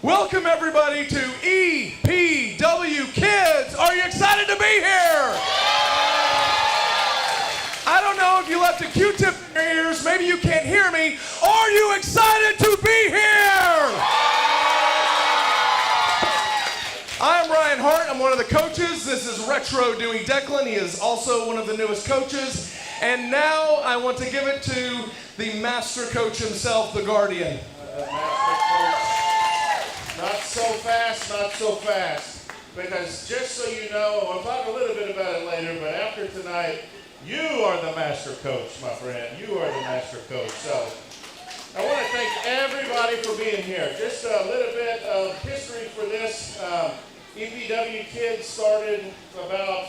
Welcome everybody to EPW Kids. Are you excited to be here? I don't know if you left a Q-tip in your ears, maybe you can't hear me. Are you excited to be here? I'm Ryan Hart, I'm one of the coaches. This is Retro Dewey Declan. He is also one of the newest coaches. And now I want to give it to the master coach himself, the Guardian. Not so fast, not so fast. Because just so you know, I'll talk a little bit about it later, but after tonight, you are the master coach, my friend. You are the master coach. So I want to thank everybody for being here. Just a little bit of history for this. EPW Kids started about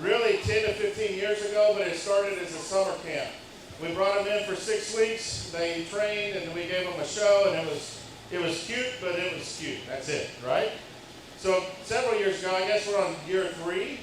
really 10 to 15 years ago, but it started as a summer camp. We brought them in for 6 weeks. They trained, and we gave them a show, and it was cute, but it was cute. That's it, right? So several years ago, I guess we're on year three.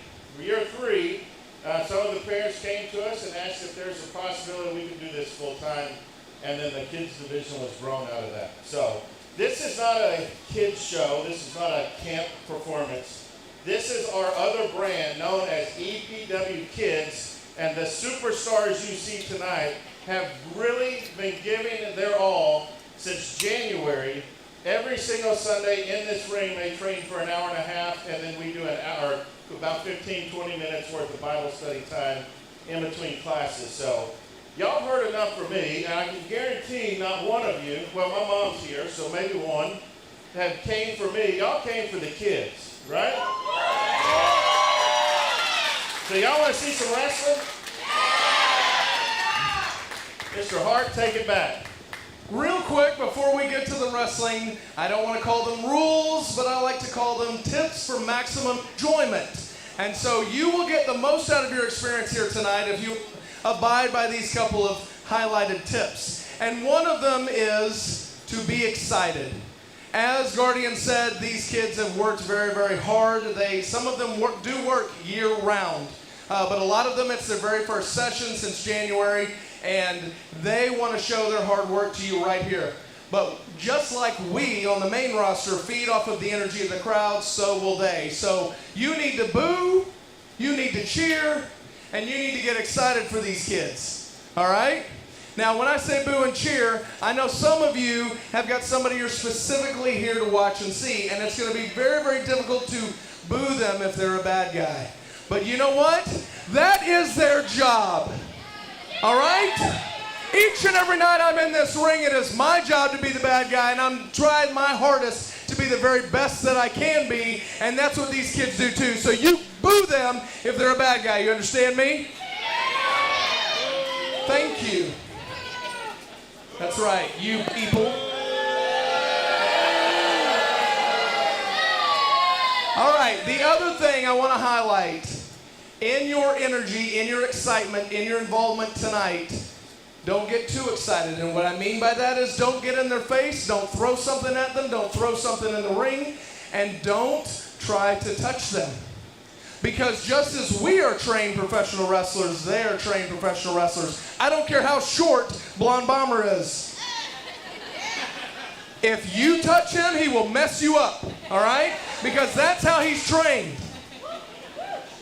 Some of the parents came to us and asked if there's a possibility we could do this full time, and then the kids division was grown out of that. So this is not a kids show. This is not a camp performance. This is our other brand known as EPW Kids, and the superstars you see tonight have really been giving their all since January. Every single Sunday in this ring, they train for an hour and a half, and then we do an hour, about 15, 20 minutes worth of Bible study time in between classes. So y'all heard enough from me, and I can guarantee not one of you, well, my mom's here, so maybe one, have came for me. Y'all came for the kids, right? So y'all want to see some wrestling? Mr. Hart, take it back. Real quick, before we get to the wrestling, I don't want to call them rules, but I like to call them tips for maximum enjoyment. And so you will get the most out of your experience here tonight if you abide by these couple of highlighted tips. And one of them is to be excited. As Guardian said, these kids have worked very, very hard. Some of them do work year round, but a lot of them, it's their very first session since January, and they want to show their hard work to you right here. But just like we on the main roster feed off of the energy of the crowd, so will they. So you need to boo, you need to cheer, and you need to get excited for these kids. All right? Now, when I say boo and cheer, I know some of you have got somebody you're specifically here to watch and see, and it's going to be very, very difficult to boo them if they're a bad guy. But you know what? That is their job. All right? Each and every night I'm in this ring, it is my job to be the bad guy, and I'm trying my hardest to be the very best that I can be, and that's what these kids do too. So you boo them if they're a bad guy. You understand me? Thank you. That's right, you people. All right, the other thing I want to highlight, in your energy, in your excitement, in your involvement tonight, don't get too excited. And what I mean by that is don't get in their face, don't throw something at them, don't throw something in the ring, and don't try to touch them. Because just as we are trained professional wrestlers, they are trained professional wrestlers. I don't care how short Blonde Bomber is. If you touch him, he will mess you up, all right? Because that's how he's trained.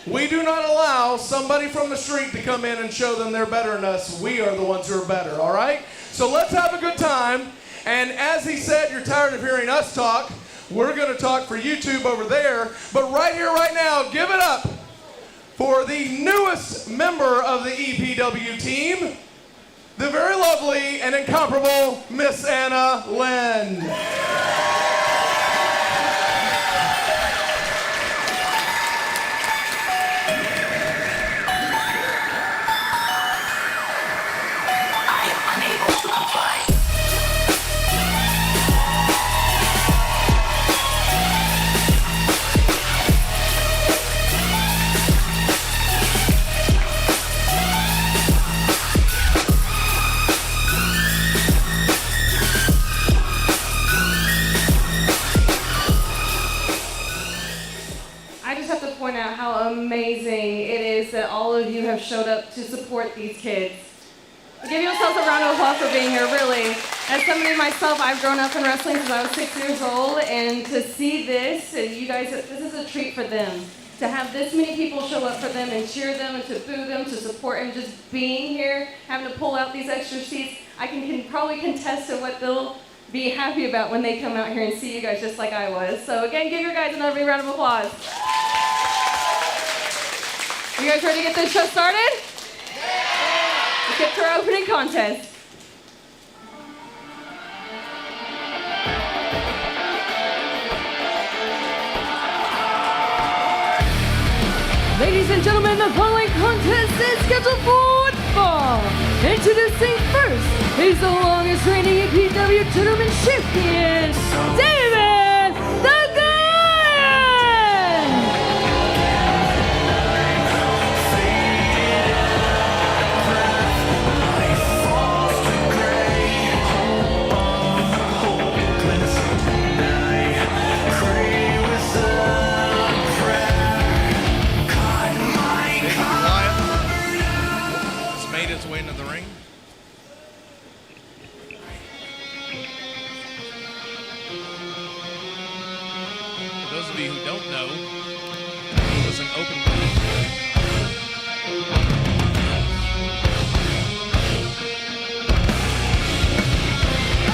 We do not allow somebody from the street to come in and show them they're better than us. We are the ones who are better, all right? So let's have a good time. And as he said, you're tired of hearing us talk. We're going to talk for YouTube over there. But right here, right now, give it up for the newest member of the EPW team, the very lovely and incomparable Miss Anna Lynn. Point out how amazing it is that all of you have showed up to support these kids. Give yourselves a round of applause for being here, really. As somebody myself, I've grown up in wrestling since I was 6 years old, and to see this, and you guys, this is a treat for them. To have this many people show up for them and cheer them and to boo them, to support them, just being here, having to pull out these extra seats, I can probably contest to what they'll be happy about when they come out here and see you guys just like I was. So again, give your guys another big round of applause. You guys ready to get this show started? Let's get to our opening contest. Ladies and gentlemen, the following contest is scheduled for fall. Introducing first is the longest reigning EPW tournament champion, David the Goliath! His way into the ring. For those of you who don't know, he was an open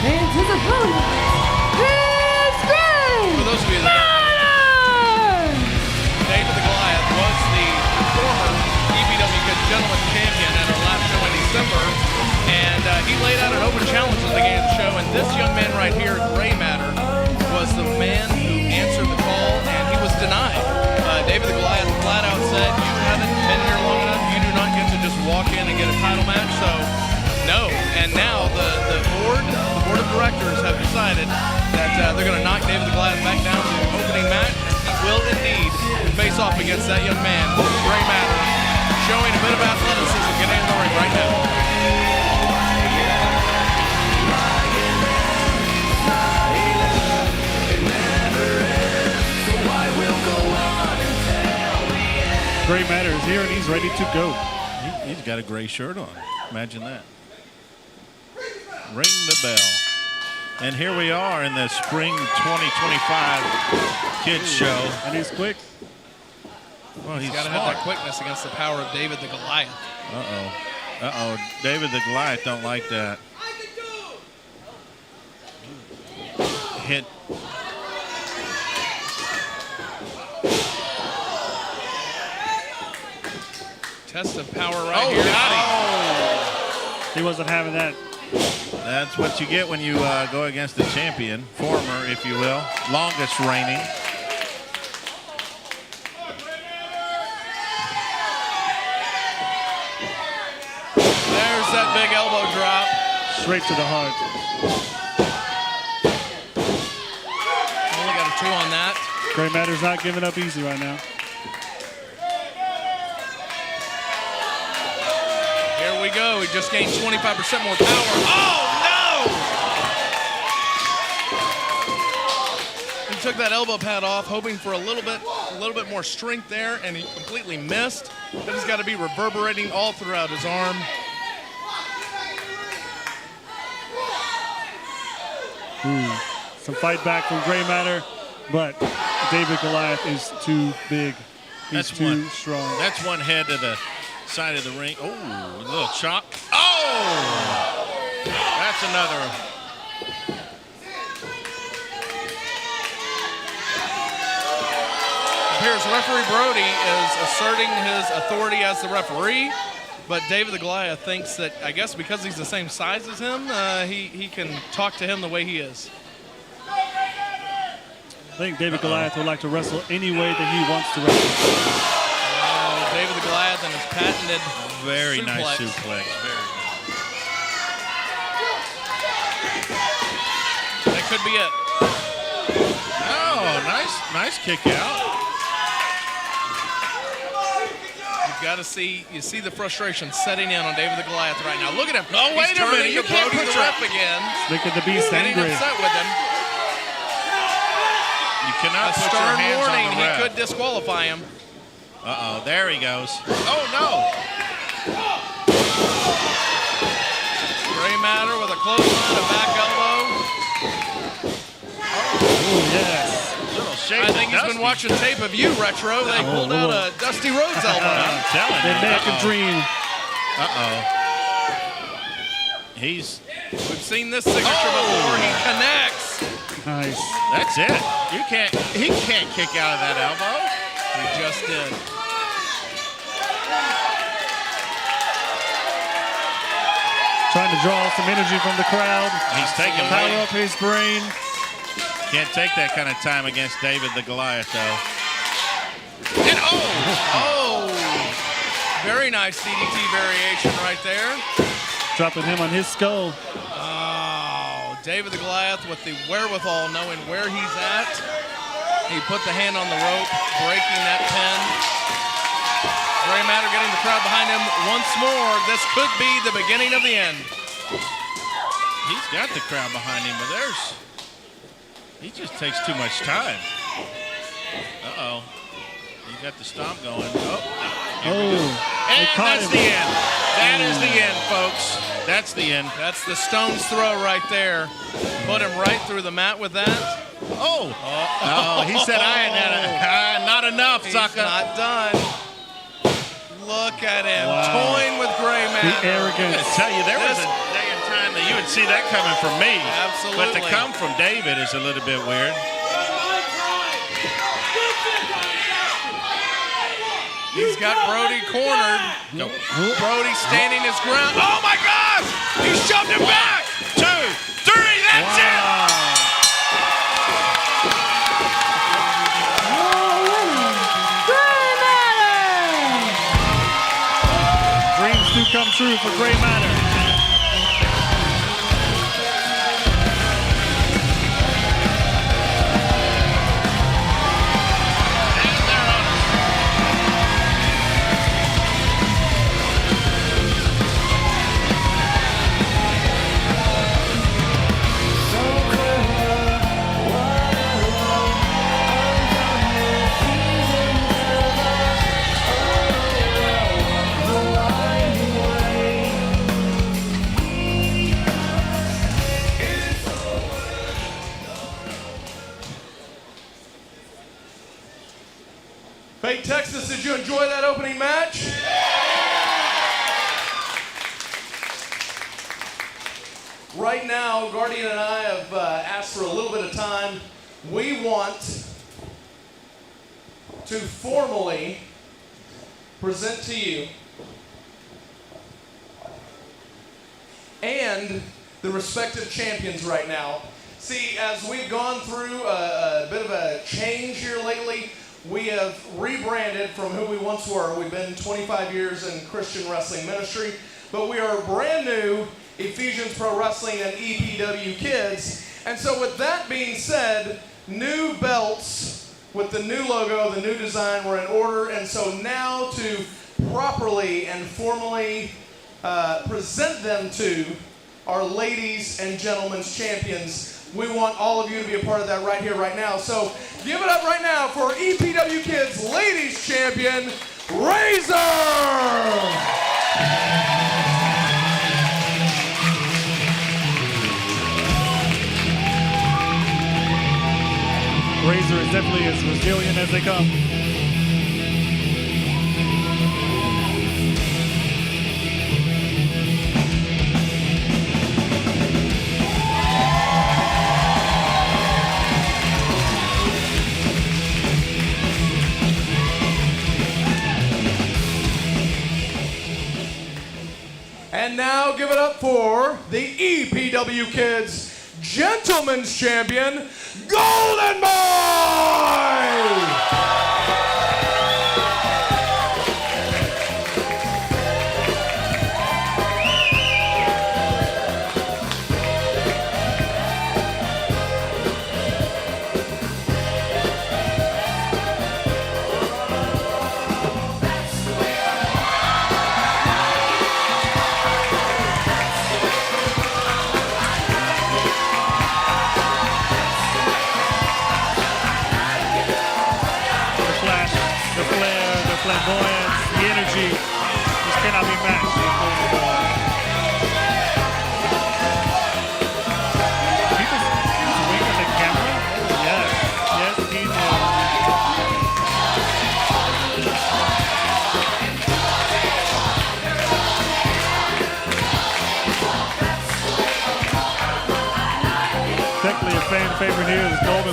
And his opponent is Greg! For those of you that don't know, David the Goliath was the former EPW Kids Gentleman Champion at our last show in December, and he laid out an open challenge at the beginning of the show, and this young man right here, Gray Matter, was the man who answered the call, and he was denied. David the Goliath flat out said, you haven't been here long enough, you do not get to just walk in and get a title match, so no. And now the board of directors have decided that they're going to knock David the Goliath back down to the opening match, and he will indeed face off against that young man, Gray Matter, showing a bit of athleticism getting in the ring right now. Gray Matter is here and he's ready to go. He's got a gray shirt on. Imagine that. Ring the bell. And here we are in the spring 2025 kids show. And he's quick. Well, he's got to have that quickness against the power of David the Goliath. Uh-oh. Uh-oh. David the Goliath don't like that. Hit. Test of power right here. Got him. He wasn't having that. That's what you get when you go against the champion, former, if you will, longest reigning. There's that big elbow drop. Straight to the heart. Only got a 2 on that. Gray Matter's not giving up easy right now. Here we go. He just gained 25% more power. Oh, no! He took that elbow pad off, hoping for a little bit more strength there, and he completely missed. That has got to be reverberating all throughout his arm. Some fight back from Gray Matter, but David Goliath is too big. He's too strong. That's one head to the side of the ring. Oh, a little chop. Oh! That's another. Appears referee Brody is asserting his authority as the referee, but David the Goliath thinks that, I guess because he's the same size as him, he can talk to him the way he is. I think David Goliath would like to wrestle any way that he wants to wrestle. David the Goliath and his patented Very suplex. nice suplex. Very nice. That could be it. Oh, nice kick out. You've got to see, you see the frustration setting in on David the Goliath right now. Look at him. Oh, wait a minute. You can't Brody put the your... ref again. Look at the beast Getting angry. upset with him. You cannot A put your stern hands warning. on the He ref. could disqualify him. Uh-oh, there he goes. Oh, no. Gray Matter with a clothesline, a back elbow. Oh, yes. Little shake. I think he's been watching tape of you, Retro. They pulled out a Dusty Rhodes elbow. I'm telling The you. American Dream. We've seen this signature before. He connects. Nice. That's it. He can't kick out of that elbow. He just did. Trying to draw some energy from the crowd. He's taking Power weight. up his brain. Can't take that kind of time against David the Goliath, though. And Very nice DDT variation right there. Dropping him on his skull. Oh, David the Goliath with the wherewithal, knowing where he's at. He put the hand on the rope, breaking that pin. Gray Matter getting the crowd behind him once more. This could be the beginning of the end. he's got the crowd behind him, but he just takes too much time. He got the stomp going. And that's the end. That is the end, folks. That's the end. That's the stone's throw right there. Put him right through the mat with that. He said, not enough, He's sucker. not done. Look at him, Wow. toying with Gray Matter. The arrogance. I tell you, there was a day and time that you would see that coming from me. Absolutely. But to come from David is a little bit weird. He's got Brody cornered. No. Brody standing his ground. Oh my gosh! He shoved him back! 2, 3, that's it! Dreams do come true for Gray Matter. Fake Texas, did you enjoy that opening match? Right now, Guardian and I have asked for a little bit of time. We want to formally present to you and the respective champions right now. See, as we've gone through a bit of a change here lately, we have rebranded from who we once were. We've been 25 years in Christian wrestling ministry, but we are brand new Ephesians Pro Wrestling and EPW Kids. And so with that being said, new belts with the new logo, the new design were in order. And so now to properly and formally present them to our ladies and gentlemen's champions, we want all of you to be a part of that right here, right now. So give it up right now for EPW Kids Ladies Champion, Razor! Razor is definitely as resilient as they come. And now give it up for the EPW Kids Gentlemen's Champion, Golden Boy!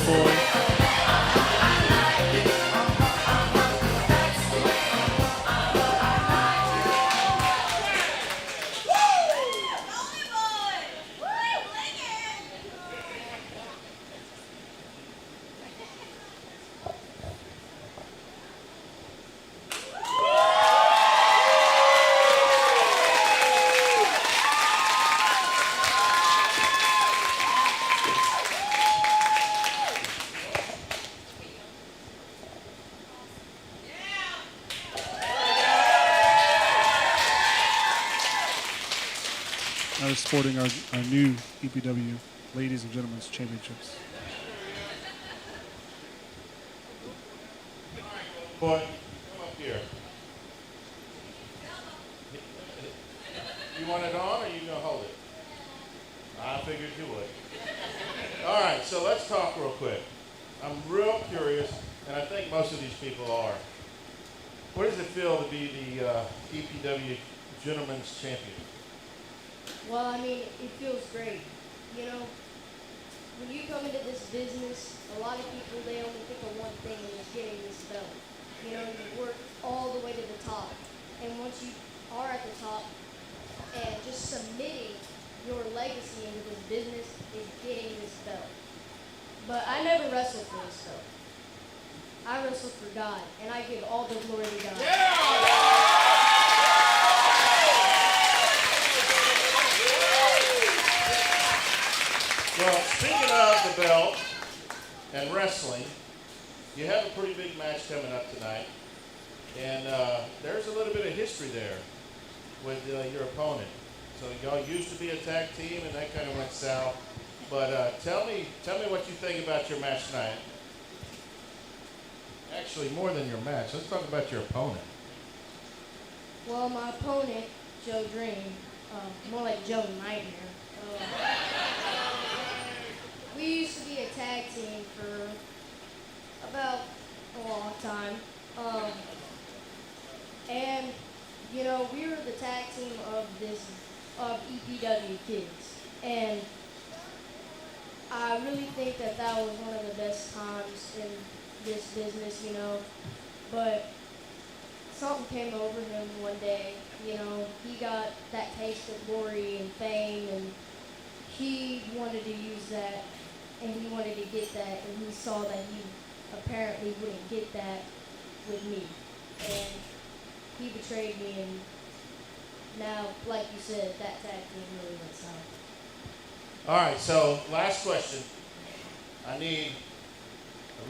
Golden Boy. Now sporting our new EPW Ladies and Gentlemen's Championships. Boy, come up here. You want it on or you gonna hold it? I figured you would. All right, so let's talk real quick. I'm real curious, and I think most of these people are. What does it feel to be the EPW Gentlemen's Champion? Well, I mean, it feels great. You know, when you come into this business, a lot of people, they only think of one thing, and it's getting this belt. You know, you work all the way to the top. And once you are at the top, and just submitting your legacy into this business is getting this belt. But I never wrestled for this belt. I wrestled for God, and I give all the glory to God. Well, speaking of the belt and wrestling, you have a pretty big match coming up tonight. And there's a little bit of history there with your opponent. So y'all used to be a tag team, and that kind of went south. But tell me what you think about your match tonight. Actually, more than your match. Let's talk about your opponent. Well, my opponent, Joe Dream, more like Joe Nightmare. We used to be a tag team for about a long time. And, you know, we were the tag team of EPW Kids. And I really think that was one of the best times in this business, you know. But something came over him one day, you know. He got that taste of glory and fame, and he wanted to use that, and he wanted to get that, and he saw that he apparently wouldn't get that with me. And he betrayed me, and now, like you said, that tag team really went south. All right, so last question. I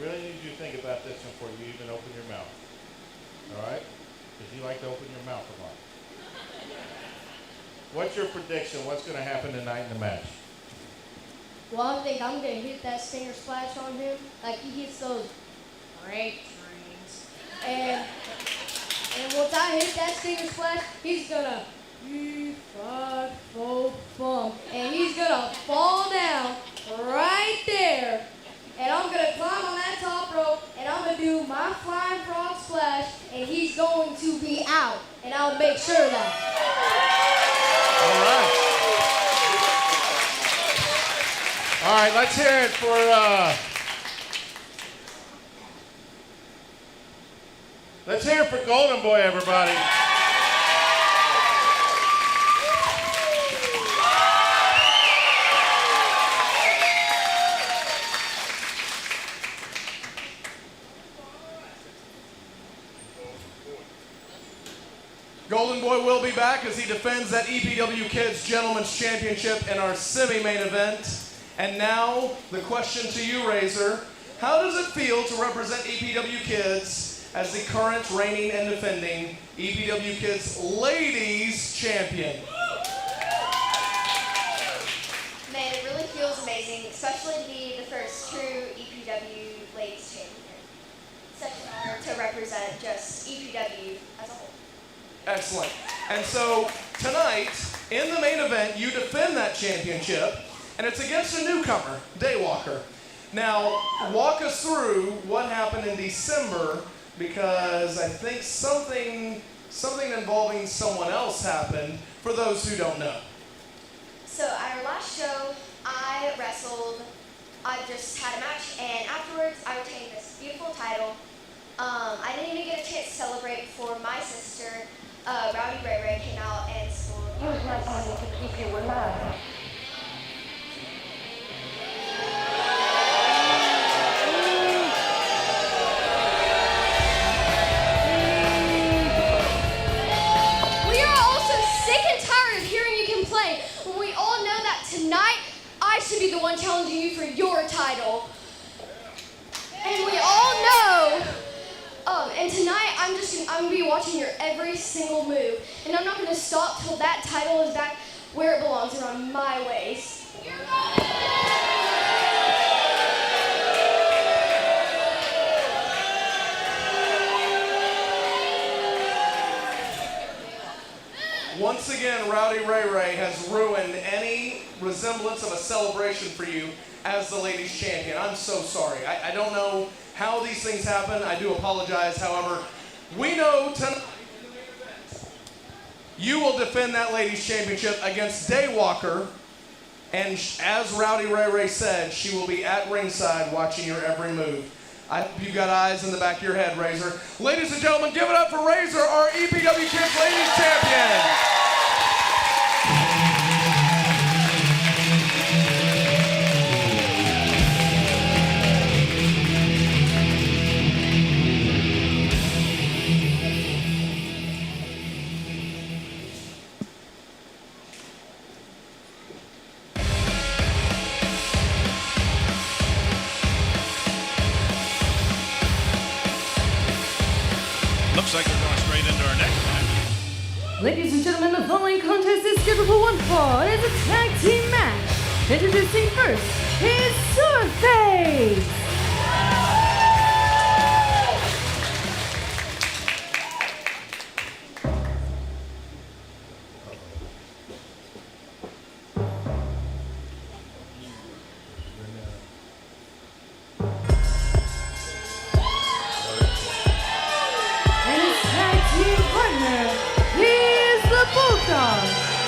really need you to think about this before you even open your mouth. All right? Because you like to open your mouth a lot. What's your prediction? What's going to happen tonight in the match? Well, I think I'm going to hit that stinger splash on him. Like, he hits those great trains. And once I hit that stinger splash, he's going to and he's going to fall down right there. And I'm going to climb on that top rope, and I'm going to do my flying frog splash, and he's going to be out. And I'll make sure of that. All right, let's hear it for Golden Boy, everybody. Golden Boy will be back as he defends that EPW Kids Gentlemen's Championship in our semi-main event. And now, the question to you, Razor. How does it feel to represent EPW Kids as the current reigning and defending EPW Kids Ladies Champion? Man, it really feels amazing, especially to be the first true EPW Ladies Champion. Such an honor to represent just EPW as a whole. Excellent. And so, tonight, in the main event, you defend that championship, and it's against a newcomer, Daywalker. Now, walk us through what happened in December, because I think something involving someone else happened, for those who don't know. So at our last show, I wrestled I just had a match, and afterwards I retained this beautiful title. I didn't even get a chance to celebrate before my sister, Rowdy Ray Ray, came out and spoiled me. We are also sick and tired of hearing you complain when we all know that tonight I should be the one challenging you for your title. And we all know, and tonight I'm gonna be watching your every single move, and I'm not gonna stop till that title is back where it belongs, around my waist. Once again, Rowdy Ray Ray has ruined any resemblance of a celebration for you as the ladies champion. I'm so sorry. I don't know how these things happen. I do apologize. However, we know tonight you will defend that ladies championship against Daywalker. And as Rowdy Ray Ray said, she will be at ringside watching your every move. I hope you got eyes in the back of your head, Razor. Ladies and gentlemen, give it up for Razor, our EPW Kids Ladies Champion. Looks like we're going straight into our next match. Ladies and gentlemen, the following contest is scheduled for one fall. It is a tag team match. Introducing first is Swordface.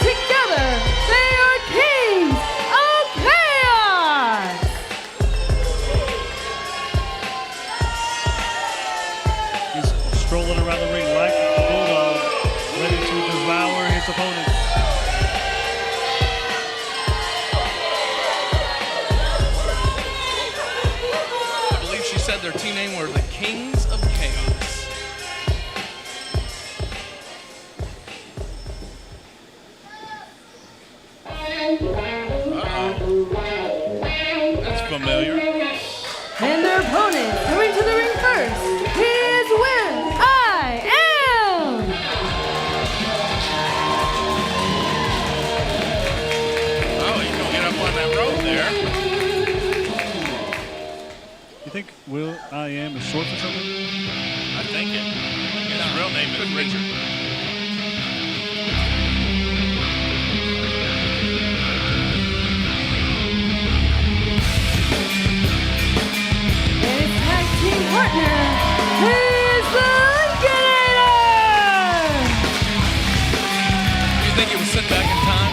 Together, they are kings of chaos! He's strolling around the ring like a bulldog, ready to devour his opponents. I believe she said their team name were the Kings of Chaos. That's familiar. And their opponent coming to the ring first is Will.I.am! Oh, he's going to get up on that rope there. You think Will.I.am is short for something? I think it. His real name is Richard. Partner is the Lincolnator! Do you think he was sent back in time?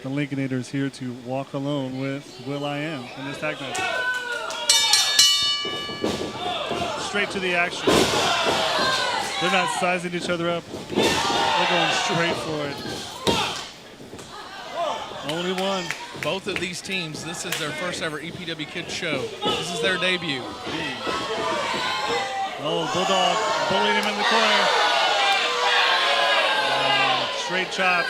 The Lincolnator is here to walk alone with Will.I.am in this tag match. Straight to the action. They're not sizing each other up. They're going straight for it. Only one. Both of these teams, this is their first ever EPW Kids show. This is their debut. Oh, Bulldog bullying him in the corner. Straight chops.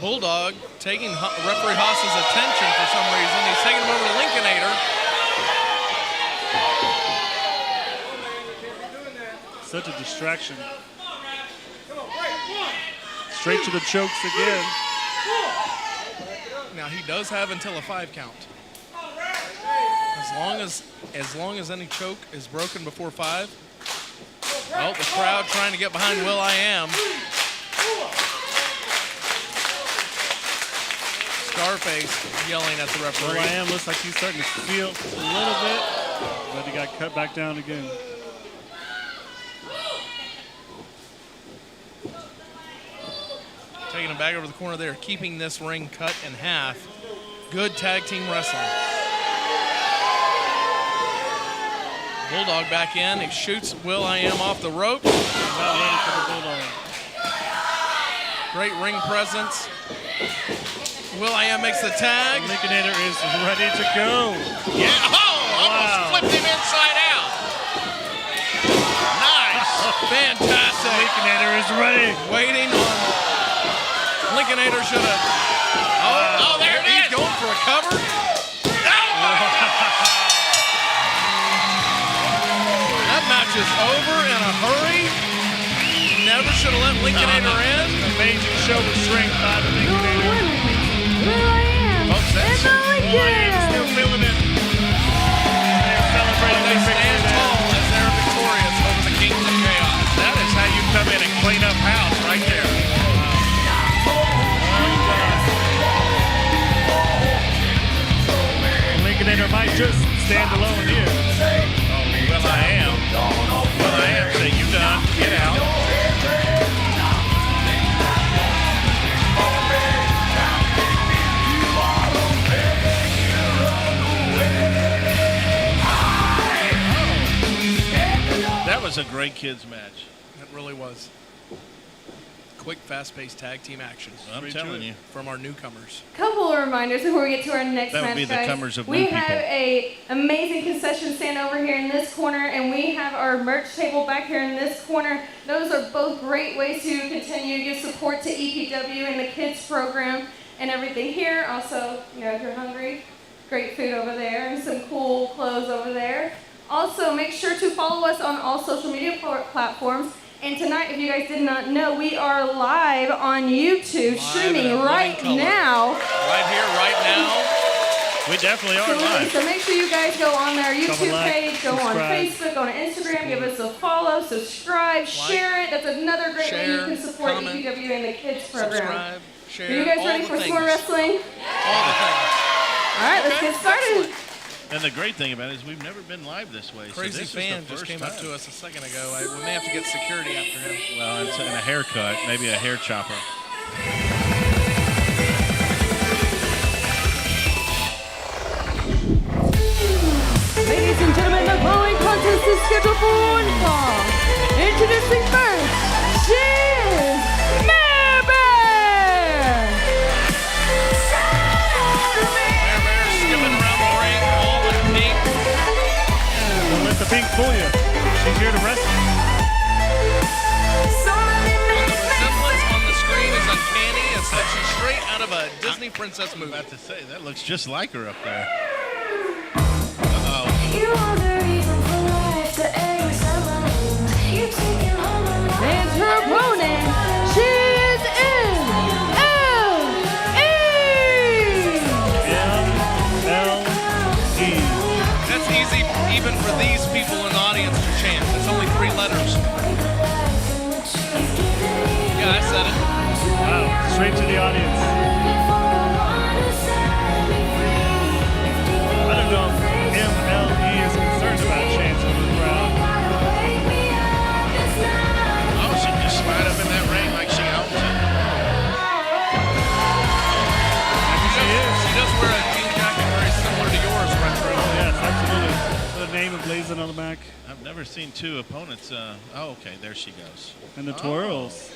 Bulldog taking referee Haas's attention for some reason. He's taking him over to Lincolnator. Such a distraction. Straight to the chokes again. Now he does have until a 5 count. As long as any choke is broken before 5. Oh, the crowd trying to get behind Will.I.am. Scarface yelling at the referee. Will.I.am looks like he's starting to feel a little bit, but he got cut back down again. taking him back over the corner there, keeping this ring cut in half. Good tag team wrestling. Bulldog back in. He shoots Will.i.am off the rope. Not ready for the Bulldog. Great ring presence. Will.i.am makes the tag. Lincolnator is ready to go. Yeah. Oh, almost flipped him inside out. Nice. Fantastic. Lincolnator is ready. Waiting on. Lincolnator should have. Oh, there it He's is. going for a cover. That match is over in a hurry. Never should have let Lincolnator in. Amazing show of strength by the Lincolnator. Folks, that's Still feeling it. They're celebrating They their stand victory. tall as they're victorious over the Kings of Chaos. That is how you come in and clean up house right there. Lincolnator might just stand alone here. Oh, Will.i.am. Will.i.am say, you done. Get out. That was a great kids match. It really was. Quick, fast-paced tag team action I'm telling you. from our newcomers. Couple of reminders before we get to our next That would match, be the guys. comers of we new have people. a amazing concession stand over here in this corner, and we have our merch table back here in this corner. Those are both great ways to continue to give support to EPW and the kids program and everything here. Also, you know, if you're hungry, great food over there and some cool clothes over there. Also, make sure to follow us on all social media platforms. And tonight, if you guys did not know, we are live on YouTube, streaming in right living color. now. Right here, right now. We definitely are Absolutely. live. So make sure you guys go on our YouTube like, page, go on subscribe. Facebook, on Instagram, give us a follow, subscribe, share it. That's another great way you share, can support comment, EPW and the kids program. Subscribe, share. Are you guys all ready the for things. some more wrestling? All the things. All right, let's Okay, get started. excellent. And the great thing about it is we've never been live this way. Crazy so this fan is the just first came up time. to us a second ago. We may have to get security after him. Well, it's in a haircut, maybe a hair chopper. Ladies and gentlemen, the following contest is scheduled for one fall. Introducing first, she is Mare Bear. Bear skipping around the ring, all in pink. Don't let the pink fool you. She's here to wrestle. The resemblance on the screen is uncanny. It's like she's straight out of a Disney princess movie. About to say, that looks just like her up there. And her opponent, she is in M-L-E. That's easy even for these people in the audience to chant. It's only 3 letters. Yeah, I said it. Wow, straight to the audience. I don't know if MLE is concerned about chants over the crowd. Oh, she just slide up in that ring like she owns it. Maybe she is. She does wear a jean jacket very similar to yours, Retro. Yes, absolutely. The name emblazoned on the back. I've never seen two opponents. Oh, okay, there she goes. And the twirls.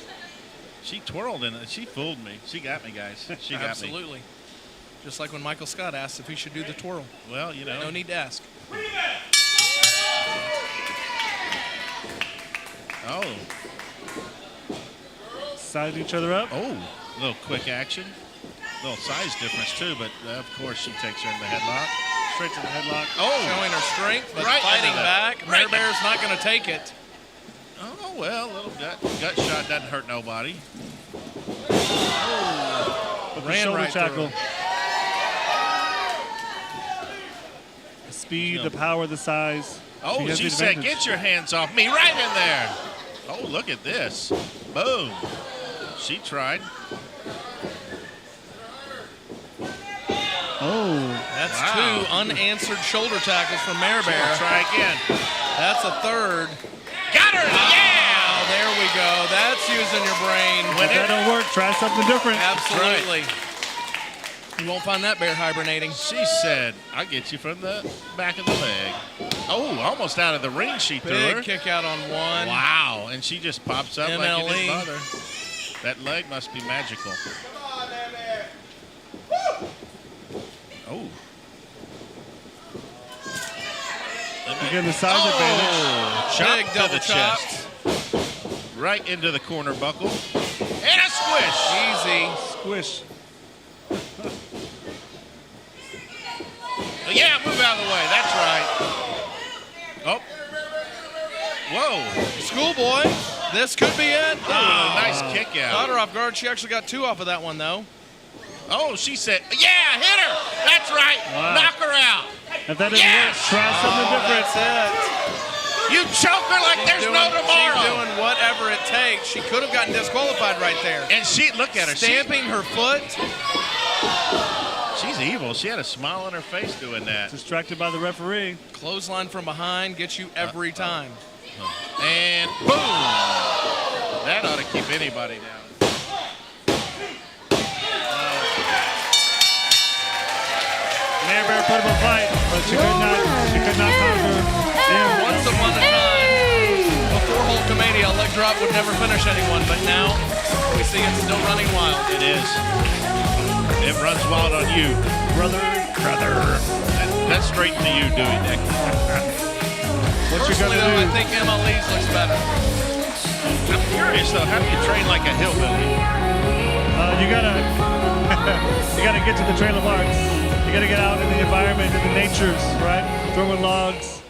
She twirled in it. She fooled me. She got me, guys. She got me. Absolutely. Just like when Michael Scott asked if he should do the twirl. Well, you know. No need to ask. Oh, Sizing each other up. oh, a little quick action. A little size difference too, but of course she takes her in the headlock. Straight to the headlock. Oh, Showing her strength, but Right fighting into that. back. Right Mare Bear's not going to take it. oh well, a little gut shot doesn't hurt nobody. With the Ran shoulder right through tackle. her. The speed, the power, the size. Oh, has she the said, advantage. "Get your hands off me!" Right in there. Oh, look at this. Boom. She tried. Oh, That's Wow. 2 unanswered shoulder tackles from Mare Bear. Try again. That's a 3rd. Got her. Yeah. Wow, there we go. That's using your brain. If that don't work, try something different. Absolutely. You won't find that bear hibernating. She said, I'll get you from the back of the leg. Oh, almost out of the ring she threw her. Big kick out on one. Wow, and she just pops up like it didn't MLE. bother. That leg must be magical. Oh. Again, the size advantage. Chop Big to double the chop. chest. Right into the corner buckle. And a squish. Easy. Squish. Yeah, move out of the way. That's right. Oh. Whoa. Schoolboy. This could be it. Oh, nice kick Caught her out. off guard. She actually got 2 off of that one, though. Oh, she said, yeah, hit her. That's right. Wow. Knock her out. If that doesn't Yes! work, try something different. That's it. You choke her like there's no tomorrow. She's doing whatever it takes. She could have gotten disqualified right there. And she, look at her. Stamping her foot. She's evil. She had a smile on her face doing that. Distracted by the referee. Clothesline from behind gets you every time. And boom. That ought to keep anybody down. Mary Bear put up a fight, but she could not conquer him. Once upon a time, before Hulkamania, a leg drop would never finish anyone, but now we see it still running wild. It is. It runs wild on you. Brother. That's straight to you, Dewey Nick. What you Personally, gonna though, I do? think MLE's looks better. I'm curious, though. How do you train like a hillbilly? You gotta you gotta get to the trailer parks. You gotta get out in the environment, in the natures, right? Throwing logs.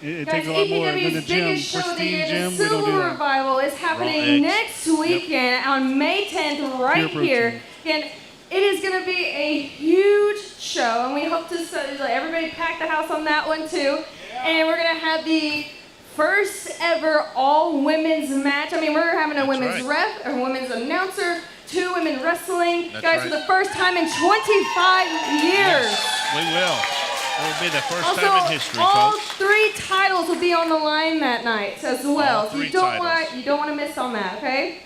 It takes a lot more than the EPW's gym. biggest show of the Pristine year, gym, the we don't do Silver that. Revival, is happening eggs. next weekend on May 10th right Pure here. Again, it is going to be a huge show, and we hope to let everybody pack the house on that one too. And we're going to have the first ever all women's match. I mean, we're having a That's women's right. ref, a women's announcer, 2 women wrestling. That's Guys, right. for the first time in 25 years. We will. It will be the first Also, time in history, all folks. 3 titles will be on the line that night as well. All So you 3 don't titles. want to miss on that, okay?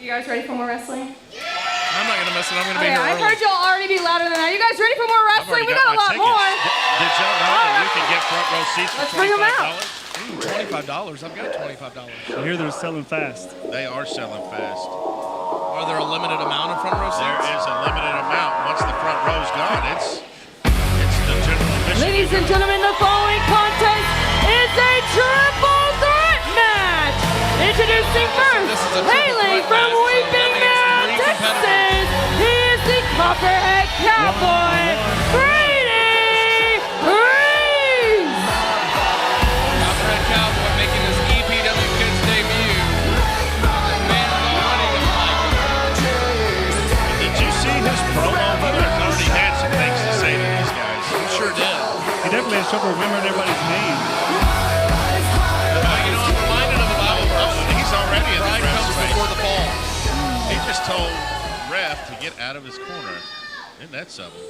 You guys ready for more wrestling? I'm not going to miss it. I'm going to be Okay, here I've early. heard y'all already be louder than that. You guys ready for more I've wrestling? already We got a my lot tickets. more. Did y'all know that you can get front row seats Let's for bring 'em $25? out. $25. I've got $25. I hear they're selling fast. They are selling fast. Are there a limited amount of front row There seats? is a limited amount. Once the front row's gone, it's the general admission. Ladies and gentlemen, the following contest is a triple threat match. Introducing first, This is a triple hailing threat from match, so Weeping that means Man, 3 competitors. Texas, he is the Copperhead Cowboy, Brady Reeves. Copperhead Cowboy making his EPW Kids debut. Man's already like Did you see his promo? He's already had some things to say to these guys. he sure did. He definitely has trouble remembering everybody's name. You know, I'm reminded of He's already in the Pride comes ref before space. the fall. He just told ref to get out of his corner. Isn't that something?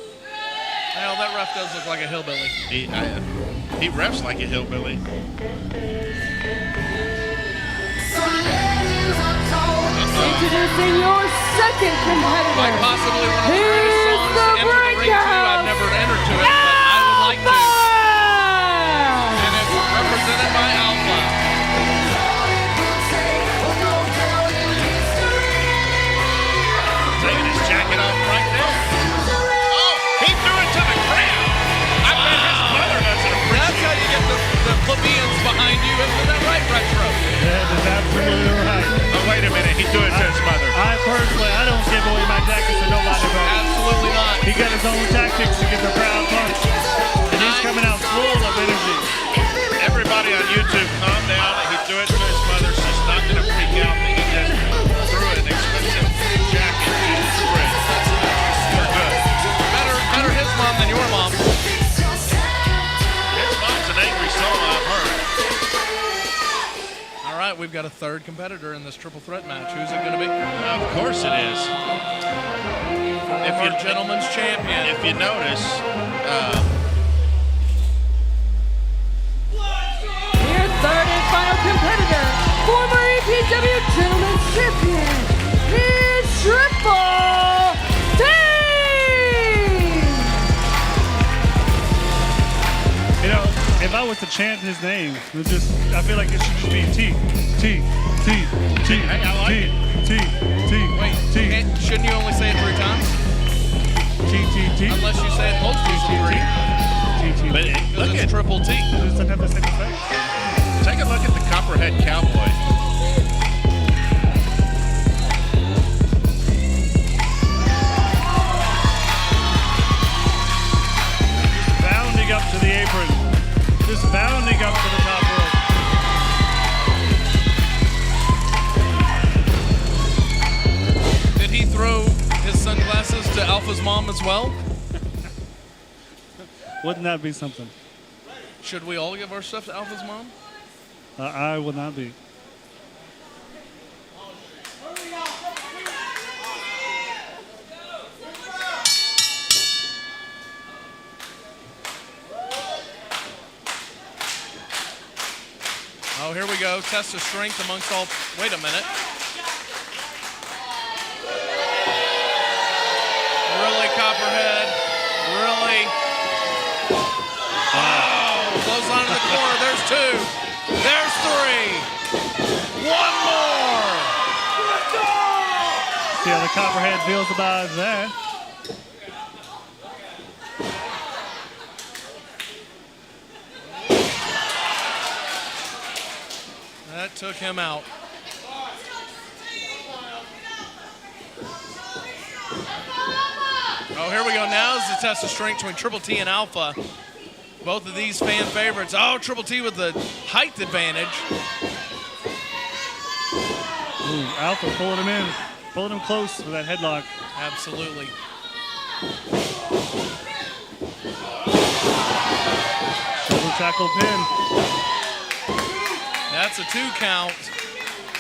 Hell, that ref does look like a hillbilly. He refs like a hillbilly. Introducing your second competitor. Like possibly one of the Here's greatest songs the to enter the ring to. breakout. I've never entered to it, but I would like to. And it's represented by Alpha. Taking his jacket off right there. Oh, he threw it to the ground. I bet his mother doesn't That's appreciate how you get the plebeians behind you. Isn't that right, Retro? That is absolutely right. Oh, wait a minute. He threw it to his mother. I personally, I don't give away my jackets to nobody, but Absolutely not. he got his own tactics to get the crowd pumped. And he's coming out full of energy. Everybody on YouTube, calm down. He threw it to his mother. She's not going to freak out that he just threw an expensive jacket to the ring. We're good. Better his mom than your mom. His mom's an angry soul, I've heard. All right, we've got a third competitor in this triple threat match. Who's it going to be? Of course it is. Our gentleman's champion. If you notice, Your third and final competitor, former EPW EPW Gentlemen's Champion is Triple T! You know, if I was to chant his name, I feel like it should just be T, T, T, T, Hey, I like T, T, T, Wait, T, shouldn't you only say it 3 times? T, T, T, Unless you say it multiple T, times. T, But Because look it's at, triple T. It doesn't have the same effect. take a look at the Copperhead Cowboy. Bounding up to the apron. Just bounding up to the top rope. Did he throw his sunglasses to Alpha's mom as well? Wouldn't that be something? Should we all give our stuff to Alpha's mom? I will not be. Oh, here we go. Test of strength amongst all. Wait a minute. Really, Copperhead? Really? Oh, clothesline in the corner. There's 2. There's 3. One more. See how the Copperhead feels about that. That took him out. Oh, here we go. Now is the test of strength between Triple T and Alpha. Both of these fan favorites. Oh, Triple T with the height advantage. Ooh, Alpha pulling him in. Pulling him close for that headlock. Absolutely. Shoulder tackle pin. That's a 2 count.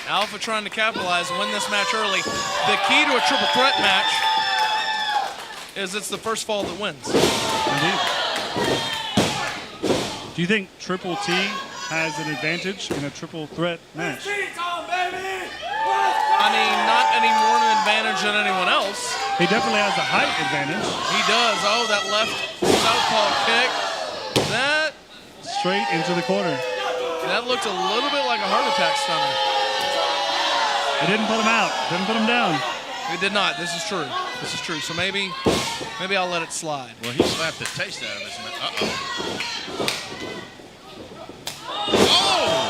Alpha trying to capitalize and win this match early. The key to a triple threat match is it's the first fall that wins. Indeed. Do you think Triple T has an advantage in a triple threat match? I mean, not any more of an advantage than anyone else. He definitely has a height advantage. He does. Oh, that left southpaw kick. That Straight into the corner. looked a little bit like a heart attack stunner. It didn't put him out. Didn't put him down. It did not. This is true. This is true. So maybe I'll let it slide. Well, he slapped the taste out of his mouth. Oh!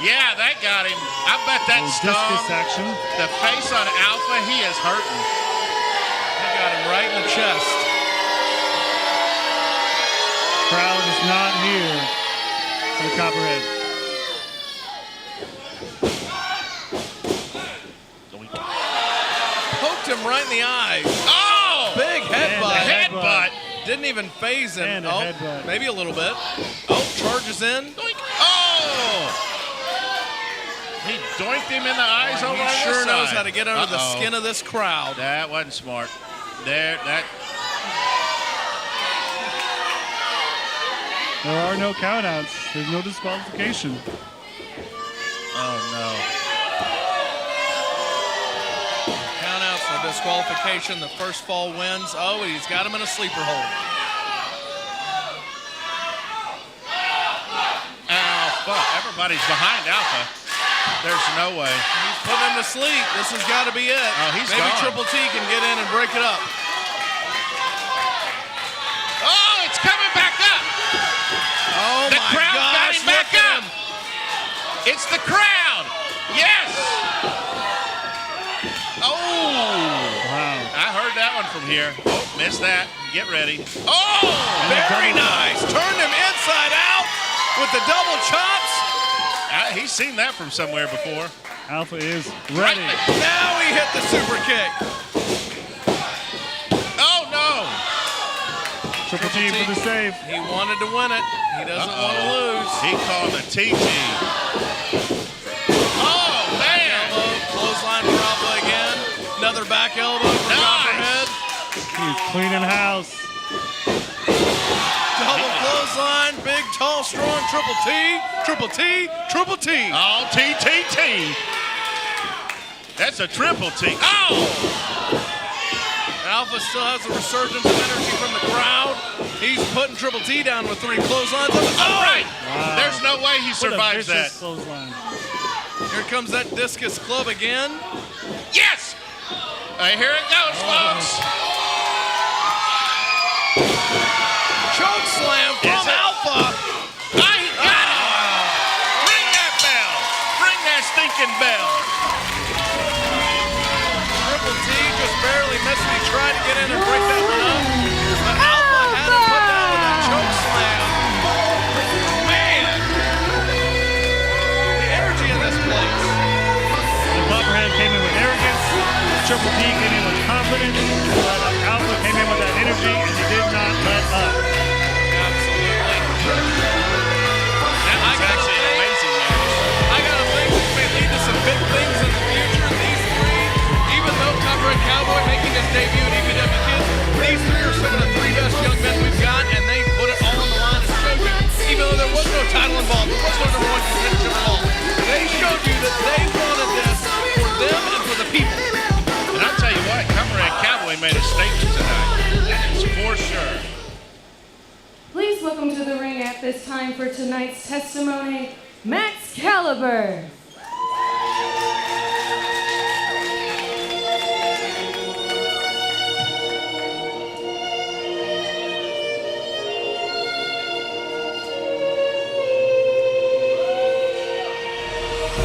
Yeah, that got him. I bet that Discus stung action. the face on Alpha. He is hurting. That got him right in the chest. Crowd is not here for the Copperhead. Poked him right in the eyes. Oh! Big headbutt. Headbutt. Didn't even phase him. And a headbutt. Maybe a little bit. Oh, charges in. Doink. Oh! He doinked him in the eyes over He on sure this knows side. how to get under the skin of this crowd. That wasn't smart. There There are no countouts. There's no disqualification. Oh no. Countouts, no disqualification. The first fall wins. Oh, he's got him in a sleeper hold. Alpha. Everybody's behind Alpha. There's no way. He's putting him to sleep. This has got to be it. Oh, he's Maybe gone. Triple T can get in and break it up. Oh, it's coming back up. Oh, The my crowd gosh. got him back look at up. him. It's the crowd. Yes. Oh. Wow. I heard that one from here. Oh, missed that. Get ready. Oh, Very nice. Turned him inside out with the double chops. he's seen that from somewhere before. Alpha is ready. Now he hit the super kick. Oh, no. Triple T for the save. He wanted to win it. He doesn't want to lose. He called a TT. Oh, man. Elbow, clothesline for Alpha again. Another back elbow for Copperhead. He's cleaning house. Double clothesline, big, tall, strong, Triple T, Triple T, Triple T. Oh, TTT. That's a triple T. Oh! Alpha still has a resurgence of energy from the crowd. He's putting Triple T down with 3 clotheslines. Oh! Right. Wow. There's no way he survives What a that. vicious clothesline. Here comes that discus club again. Yes! Here it goes, folks. Choke slam from Is it? Alpha. I got it. Ring that bell. Ring that stinking bell. Triple T just barely missed. He tried to get in and break that one up. But Alpha had him put down with that choke slam. Man! The energy in this place. The Copperhead came in with arrogance. Triple T came in with confidence. But Alpha came in with that energy, and he did not let up. Absolutely. And I gotta Actually, an think, amazing match. this may lead to some big things in the future. These 3, even though Copperhead Cowboy making his debut at EPW Kids, these 3 are some of the 3 best young men we've got, and they put it all on the line and showed you, even though there was no title involved, there was no number 1 contention involved, they showed you that they wanted this for them and for the people. And I'll tell you what, Copperhead Cowboy made a statement tonight. That's for sure. Please welcome to the ring at this time for tonight's testimony, Max Caliber.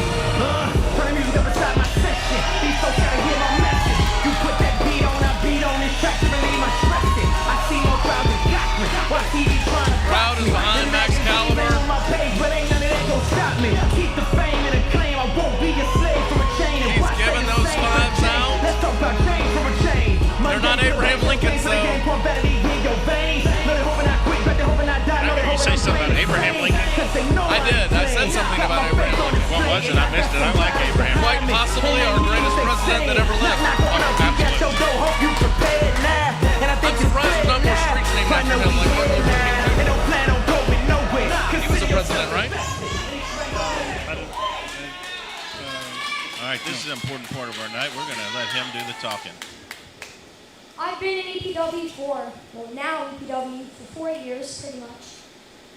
Turn the music up inside my section. These folks gotta hear my message. You put that beat on this track to relieve my stress. I see more crowds than Cochran. Why TV trying to Crowd is behind Max Caliber. on my page, but ain't none of that gon' stop me. Keep the fame and acclaim. I won't be a slave for a chain. And He's why say giving the those same for fives change? out. Let's talk about change for a chain. They're not Abraham Lincoln's, though. You say something about Abraham Lincoln? I did. I said something about Abraham Lincoln. What was it? I missed it. I like Abraham. Quite possibly our greatest president that ever lived. I'm surprised there's not more streets named after him like Martin Luther King Jr. He was a president, right? All right, this is an important part of our night. We're going to let him do the talking. I've been in EPW now EPW for 4 years, pretty much.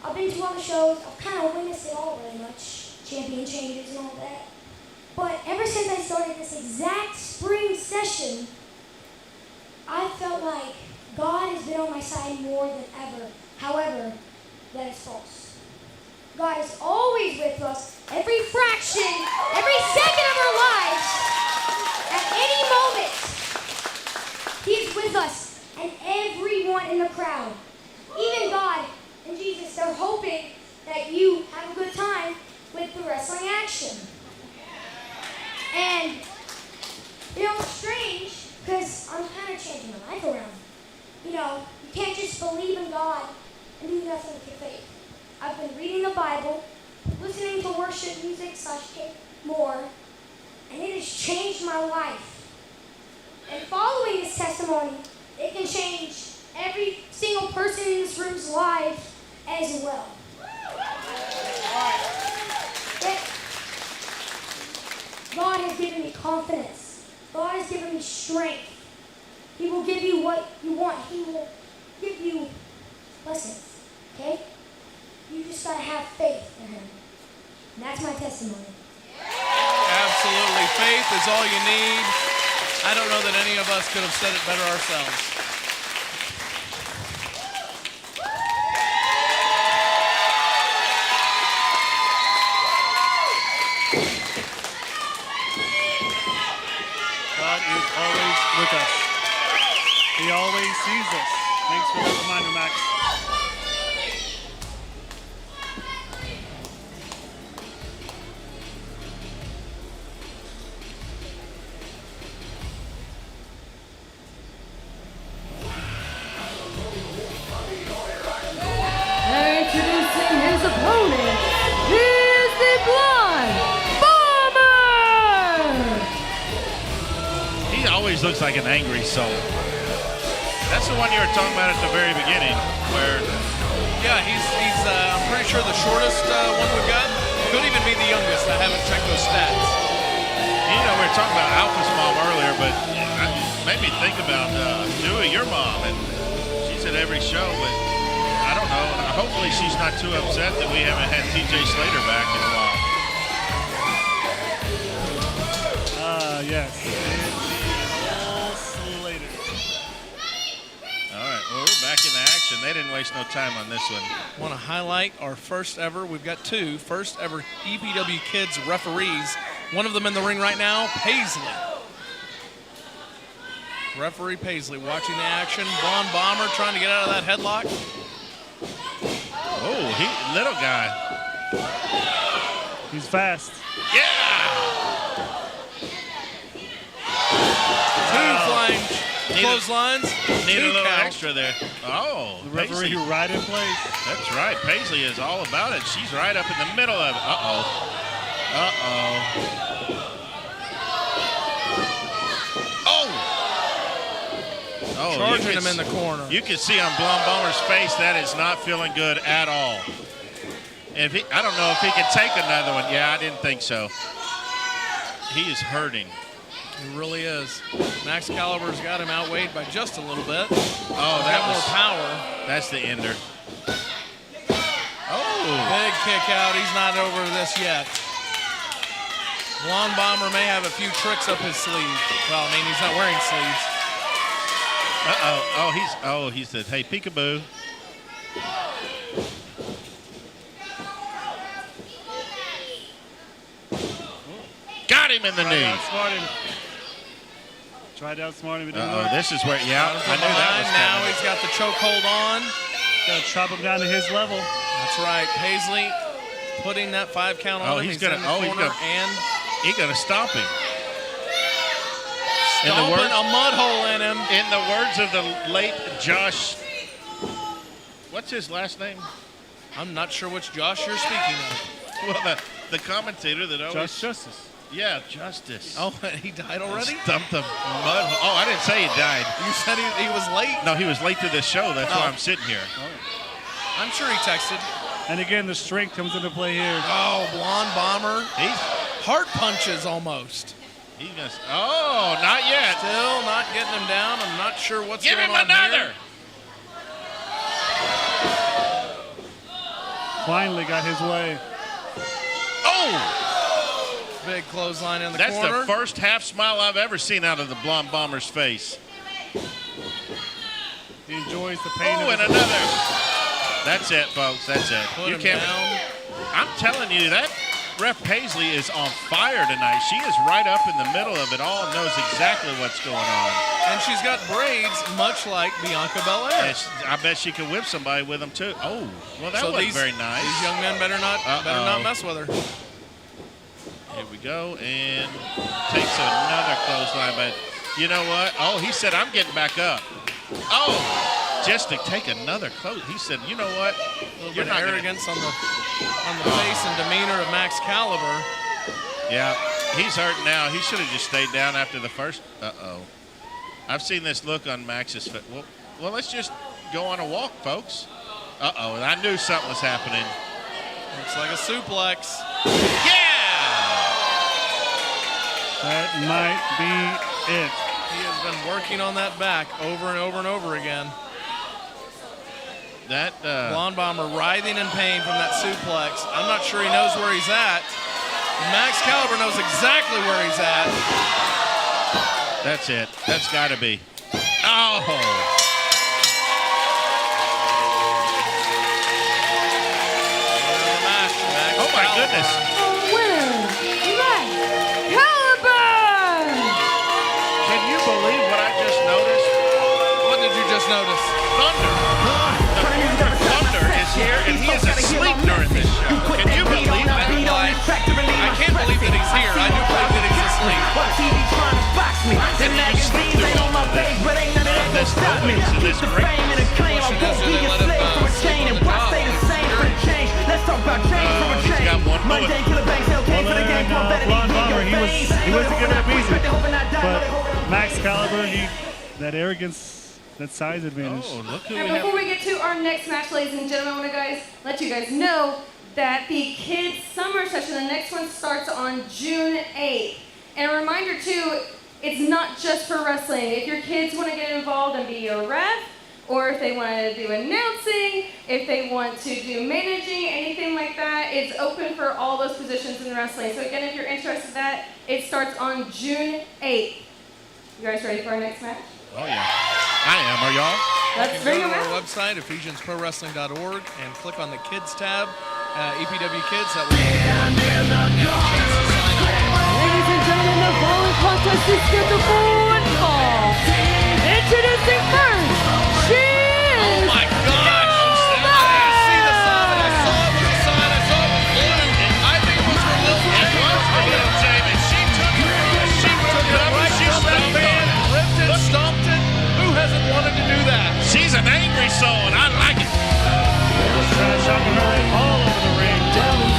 I've been to all the shows. I've kind of witnessed it all very much, champion changes and all that. But ever since I started this exact spring session, I felt like God has been on my side more than ever. However, that is false. God is always with us, every fraction, every second of our lives, at any moment. He is with us and everyone in the crowd. Even God and Jesus, they're hoping that you have a good time with the wrestling action. And, it's strange because I'm kind of changing my life around. You can't just believe in God and do nothing with your faith. I've been reading the Bible, listening to worship music more, and it has changed my life. And following this testimony, it can change every single person in this room's life as well. God has given me confidence. God has given me strength. He will give you what you want. He will give you blessings. Okay? You just gotta have faith in Him. And that's my testimony. Absolutely. Faith is all you need. I don't know that any of us could have said it better ourselves. God is always with us. He always sees us. Thanks for that reminder, Max. Introducing his opponent, he is the Blonde Bomber! He always looks like an angry soul. That's the one you were talking about at the very beginning, where Yeah, he's I'm pretty sure the shortest one we've got. Could even be the youngest. I haven't checked those stats. You know, we were talking about Alpha's mom earlier, but it made me think about Dewey, your mom, and she's at every show, but I don't know. Hopefully she's not too upset that we haven't had TJ Slater back in a while. Yes. Slater. All right, well, we're back in action. They didn't waste no time on this one. Want to highlight our first ever, we've got two, first ever EPW Kids referees. One of them in the ring right now, Paisley. Referee Paisley watching the action. Blonde Bomber trying to get out of that headlock. Oh, little guy. He's fast. Yeah! Two flying clotheslines. Need a Two little count. extra there. Oh, The referee Paisley. right in place. That's right. Paisley is all about it. She's right up in the middle of it. Uh-oh. Uh-oh. Oh, Charging him in the corner. You can see on Blonde Bomber's face that is not feeling good at all. And I don't know if he can take another one. Yeah, I didn't think so. He is hurting. He really is. Max Caliber's got him outweighed by just a little bit. Oh, that got was more power. That's the ender. Oh, Big kick out. He's not over this yet. Blonde Bomber may have a few tricks up his sleeve. Well, I mean, he's not wearing sleeves. he said, hey, peekaboo. Got him in the knee. Tried to outsmart him. It didn't work. This is where, yeah, I knew that was Now coming. he's got the chokehold on. Got to chop him down to his level. That's right. Paisley putting that 5 count on him. He's gonna and he's gonna stop him. stomping a mud hole in him. In the words of the late Josh, what's his last name? I'm not sure which Josh you're speaking of. Well, the commentator that always. Josh Justice. Yeah, Justice. Oh, he died already? Stumped the mud hole. Oh, I didn't say he died. You said he was late? No, he was late to this show. That's why I'm sitting here. I'm sure he texted. And again, the strength comes into play here. Oh, Blonde Bomber. He's Heart punches almost. He's gonna. Oh, not yet. Still not getting him down. I'm not sure what's Give going him on another. here. Finally got his way. Oh, Big clothesline in the that's corner. the first half smile I've ever seen out of the Blonde Bomber's face. He enjoys the pain. Oh, and another. That's it, folks. That's it. Put You him can't. down. I'm telling you, that Ref Paisley is on fire tonight. She is right up in the middle of it all and knows exactly what's going on. And she's got braids much like Bianca Belair. And I bet she could whip somebody with them too. Oh, well, that So wasn't very nice. These young men better not mess with her. Here we go, and takes another clothesline, but you know what? Oh, he said, I'm getting back up. Oh, just to take another close. He said, you know what? A little You're bit not of gonna- arrogance on the face and demeanor of Max Caliber. Yeah, he's hurt now. He should have just stayed down after the first. Uh-oh. I've seen this look on Max's face. Well, let's just go on a walk, folks. Uh-oh, I knew something was happening. Looks like a suplex. Yeah! That might be it. He has been working on that back over and over and over again. That, Blonde Bomber writhing in pain from that suplex. I'm not sure he knows where he's at. Max Caliber knows exactly where he's at. that's it. That's got to be. Oh! Oh, my goodness. Can you believe what I just noticed? What did you just notice? Thunder. Thunder is here, and he is asleep during this show. Can you believe that? I can't believe that he's here. I do believe that he's asleep. This noise and this greatness. He's got one bullet. Blonde Bomber, he wasn't giving up easy. But Max Caliber, that arrogance, that size advantage. Oh, look who we And have. before we get to our next match, ladies and gentlemen, I want to let you guys know that the Kids Summer Session, the next one starts on June 8th. And a reminder too, it's not just for wrestling. If your kids want to get involved and be a ref, or if they want to do announcing, if they want to do managing, anything like that, it's open for all those positions in wrestling. So again, if you're interested in that, it starts on June 8th. You guys ready for our next match? Oh, yeah. I am. Are y'all? Let's You bring can them go to our out. website, EphesiansProWrestling.org, and click on the Kids tab, EPW Kids. That will Ladies and gentlemen, the following contest is scheduled for one fall. Introducing first, she is Oh my gosh! I didn't see the sign. I saw it was a sign. I saw it was blue. I think it was for Lil Jay. It was for Lil Jay, but she took it up and she From that stomped fan, on it. ripped it, stomped it. Who hasn't wanted to do that? She's an angry soul, and I like it. Trash talking her all over the ring.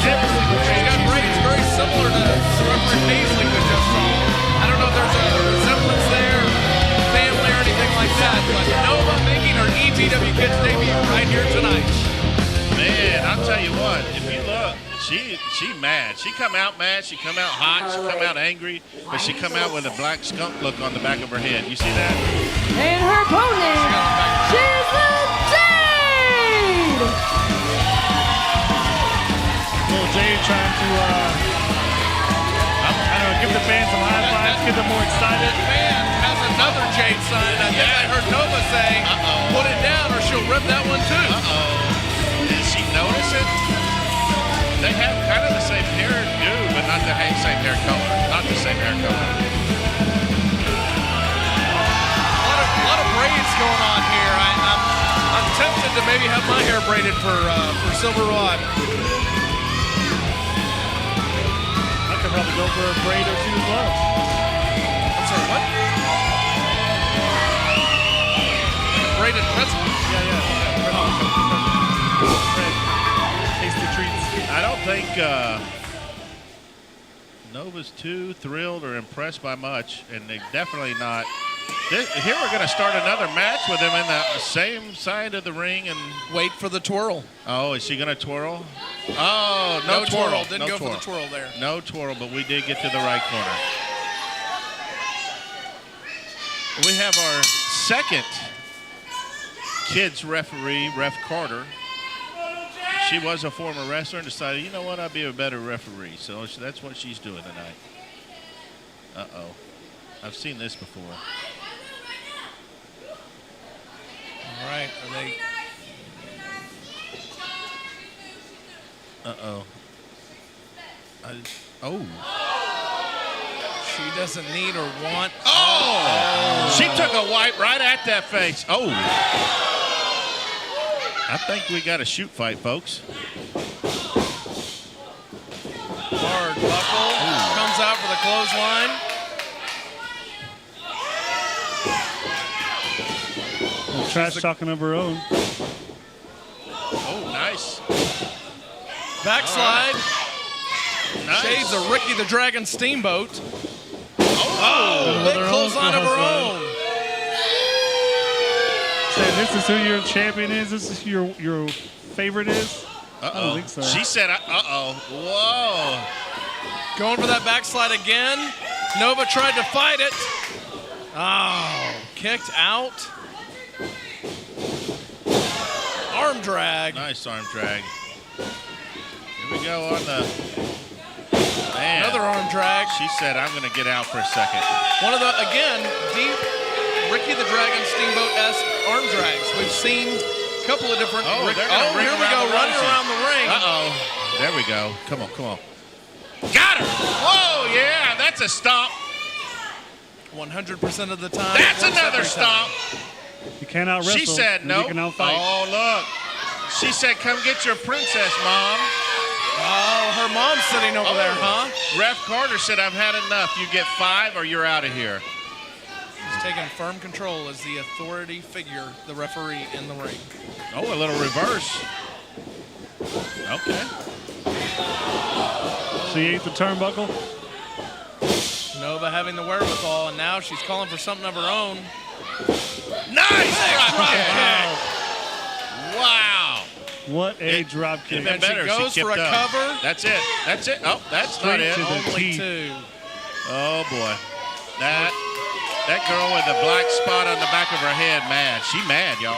Every single She's ring. got braids very similar to Reverend Paisley we just saw. I don't know if there's a resemblance there, family or anything like that, but Nova making her EPW Kids debut right here tonight. Man, I'll tell you what, if you look, she mad. She come out mad, she come out hot, she come out angry, but she come out with a black skunk look on the back of her head. You see that? and her opponent, she's Lil Jay. Lil Jay trying to, I don't know, give the fans some high fives, get them more excited. Man has another Jade sign. I think I heard Nova say, put it down or she'll rip that one too. Did she notice it? They have kind of the same hairdo, but not the same hair color. Not the same hair color. A lot of braids going on here. I'm tempted to maybe have my hair braided for Silver Rod. I could probably go for a braid or two as well. I'm sorry, what? Like a braided pretzel? Yeah. Tasty treats. I don't think Nova's too thrilled or impressed by much, and they're definitely not. Here we're going to start another match with them in the same side of the ring, and Wait for the twirl. oh, is she going to twirl? Oh, no twirl. Didn't No go twirl. for the twirl there. No twirl, but we did get to the right corner. We have our second kids referee, Ref Carter. She was a former wrestler and decided, you know what, I'd be a better referee. So that's what she's doing tonight. Uh-oh. I've seen this before. All right, are they? Uh-oh. Oh. She doesn't need or want. Oh! She took a wipe right at that face. Oh. I think we got a shoot fight, folks. Hard buckle. Comes out for the clothesline. Trash talking of her own. Oh, nice. Backslide. Nice. Shades of Ricky the Dragon Steamboat. Oh! Big clothesline of her own. Saying this is who your champion is? This is who your favorite is? I don't think so. She said, uh-oh. Whoa. Going for that backslide again. Nova tried to fight it. Oh, kicked out. Arm drag. Nice arm drag. Here we go on the... Man. Another arm drag. She said, I'm going to get out for a second. One of the, again, deep Ricky the Dragon Steamboat-esque arm drags. We've seen a couple of different... Oh, they're gonna ring here we around go, the running Rosie. around the ring. Uh-oh. There we go. Come on, come on. Got her. Whoa, yeah, that's a stomp. 100% of the time. That's works another every time. stomp. You can't out wrestle. She said no. You can out fight. Oh, look. She said, come get your princess, Mom. Oh, her mom's sitting over there, huh? Ref Carter said, I've had enough. You get 5 or you're out of here. He's taking firm control as the authority figure, the referee in the ring. Oh, a little reverse. Okay. She ate the turnbuckle. Nova having the wherewithal, and now she's calling for something of her own. Nice! Drop kick. Wow. What a drop kick. It'd been And she better if goes she for kept a up. cover. That's it. That's it. Oh, that's Straight not it. to the Only teeth. 2. Oh, boy. That girl with the black spot on the back of her head, mad. She mad, y'all.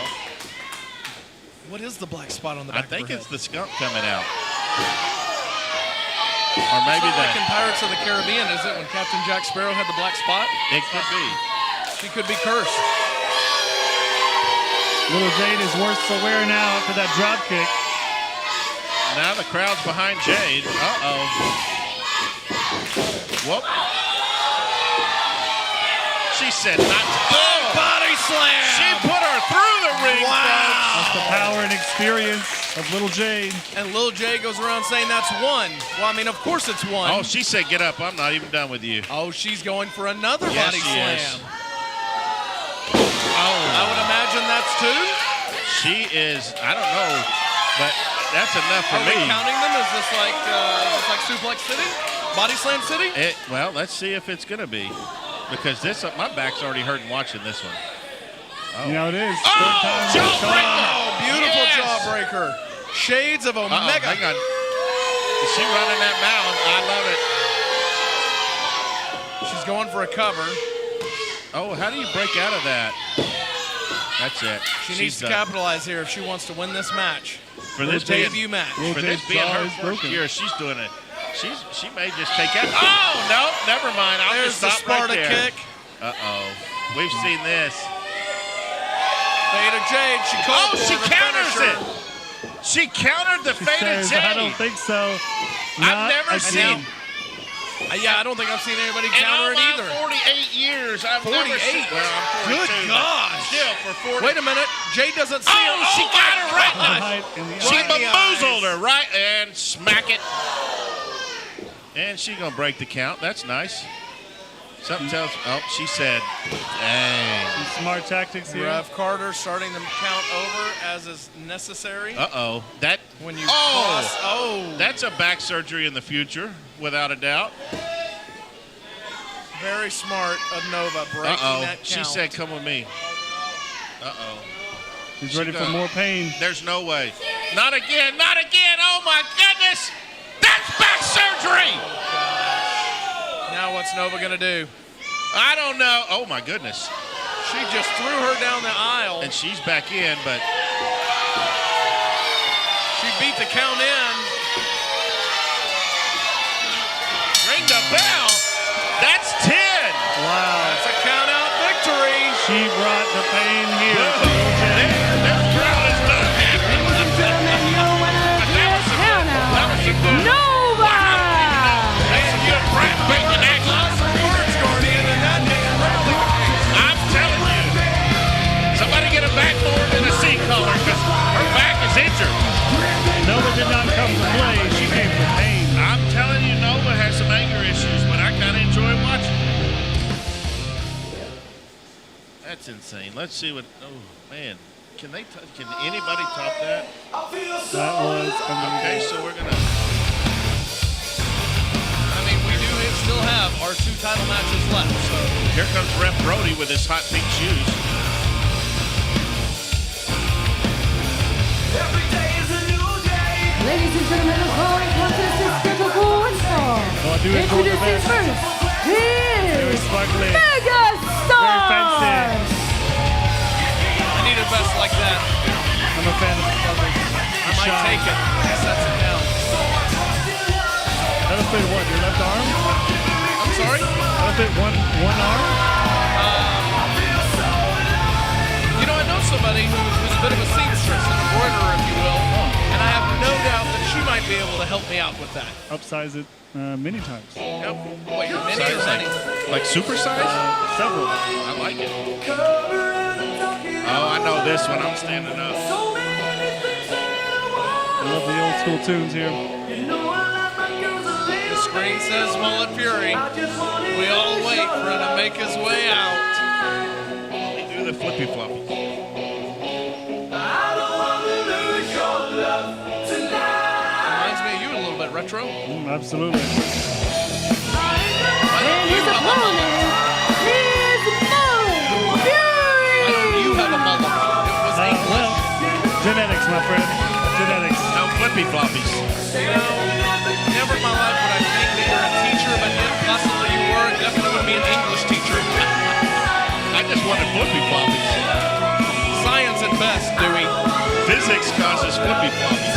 What is the black spot on the back I think of her it's head? the skunk coming out. Or maybe It's not like in that. Pirates of the Caribbean, is it, when Captain Jack Sparrow had the black spot? It could be. She could be cursed. Lil Jade is worse for wear now after that drop kick. Now the crowd's behind Jade. Uh-oh. Whoop. She said not to. Body slam! She put her through the ring, folks. That's the power and experience of Lil Jade. And Lil Jay goes around saying that's one. Well, I mean, of course it's one. Oh, she said, get up. I'm not even done with you. Oh, she's going for another Yes, body she slam. is. I would imagine that's two. She is, I don't know, but that's enough for Are we me. counting them? Is this like Suplex City? Body Slam City? Well, let's see if it's going to be. Because my back's already hurting watching this one. You know it is. Oh, Third time jawbreaker! Oh, beautiful Yes! jawbreaker. Shades of Omega. Hang on. Is she running that mound? I love it. She's going for a cover. Oh, how do you break out of that? That's it. She She's needs to done. capitalize here if she wants to win this match. For this Debut being, match. Lil for Jay's this being jaw her is first broken. year, she's doing it. She may just take out. Oh, no, never mind. I'll There's just the stop right Sparta there. kick. Uh-oh. We've seen this. Fate of Jade. She called Oh, for she the counters finisher. it. She countered the She fate of says, Jade. I don't think so. I've never again. seen. Yeah, I don't think I've seen anybody In counter all it my either. 48 years, I've 48? never seen. Well, I'm 42. Good but gosh. Still, for 40. Wait a minute. Jade doesn't see Oh, it. she got her right. Right in the She Right in the bamboozled eyes. her, right? And smack it. And she's going to break the count. That's nice. Something tells. Oh, she said, dang. Some smart tactics here. Rev Carter starting the count over as is necessary. Uh-oh. That. When you Oh. cross. Oh. That's a back surgery in the future, without a doubt. Very smart of Nova breaking Uh-oh. that count. She said, come with me. Uh-oh. She's ready for done. more pain. There's no way. Not again. Not again. Oh, my goodness. That's back surgery. Now what's Nova going to do? I don't know. Oh, my goodness. She just threw her down the aisle. And she's back in, but She beat the count in. ring the bell. That's 10. Wow. That's a count out victory. She brought the pain here to Lil Jay. This crowd is not happy. But that was a good. Nova! That's a good crap bacon action. I'm telling you. Somebody get a backboard and a seat collar because her back is injured. Nova did not come to play. She came for pain. I'm telling you, Nova has some anger issues, but I kind of enjoy watching. That's insane. Let's see what. Oh man, can anybody top that? That was Okay, amazing. so we're gonna. I mean, we do still have our 2 title matches left. So Here comes Ref Brody with his hot pink shoes. Ladies and gentlemen, the following contest is scheduled for one fall. Well, I do enjoy the Introducing best. first, Very is sparkly. Megastar! Very I need a vest like that. I'm a fan of the colors. I might take it. Sets it down. That'll fit what? Your left arm? I'm sorry? That'll fit one arm? You know, I know somebody who's a bit of a seamstress, an embroiderer, if you will, and I have no doubt that she might be able to help me out with that. Upsize it many times. Yep. What, you're mini or many? Like super size? Several. I like it. Oh, I know this one. I'm standing up. I love the old school tunes here. The screen says Mullet Fury. We all wait for him to make his way out. They do the flippy floppy. Reminds me of you a little bit, Retro. Absolutely. And his opponent is Mullet Fury! I know you have a mullet. It was English. Well, genetics, my friend. Genetics. No flippy floppies. You know, never in my life would I think that you're a teacher, but yet possibly you were a just wanted flippy floppies. Science at best, Dewey. Physics causes flippy floppies.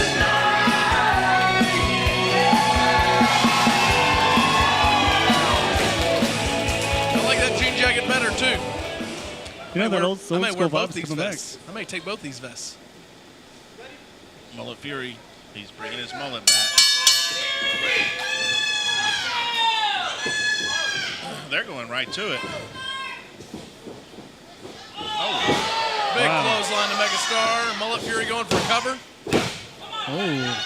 I like that jean jacket better, too. You know that old I school may wear both vibes these coming back. vests. I may take both these vests. Mullet Fury, he's bringing his mullet back. They're going right to it. Oh. Big Wow. clothesline to Megastar. Mullet Fury going for cover. Oh.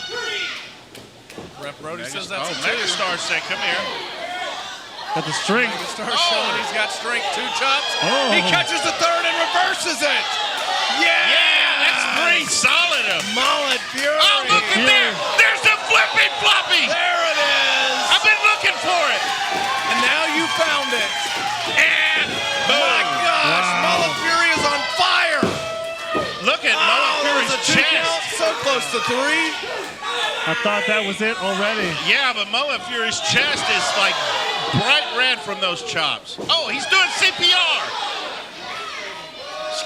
Ref Brody says that's a two. Megastar said, come here. Got the strength. Megastar showing he's got strength. 2 chops. Oh. He catches the third and reverses it. Yeah! That's pretty solid. Mullet Fury. Oh, look at there. There's the flippy floppy. There it is. I've been looking for it. And now you found it. And boom. My gosh, Wow. Mullet Fury is on fire. Look at Mullet There's Fury's a 2 count. chest. So close to 3. I thought that was it already. Yeah, but Mullet Fury's chest is like bright red from those chops. Oh, he's doing CPR.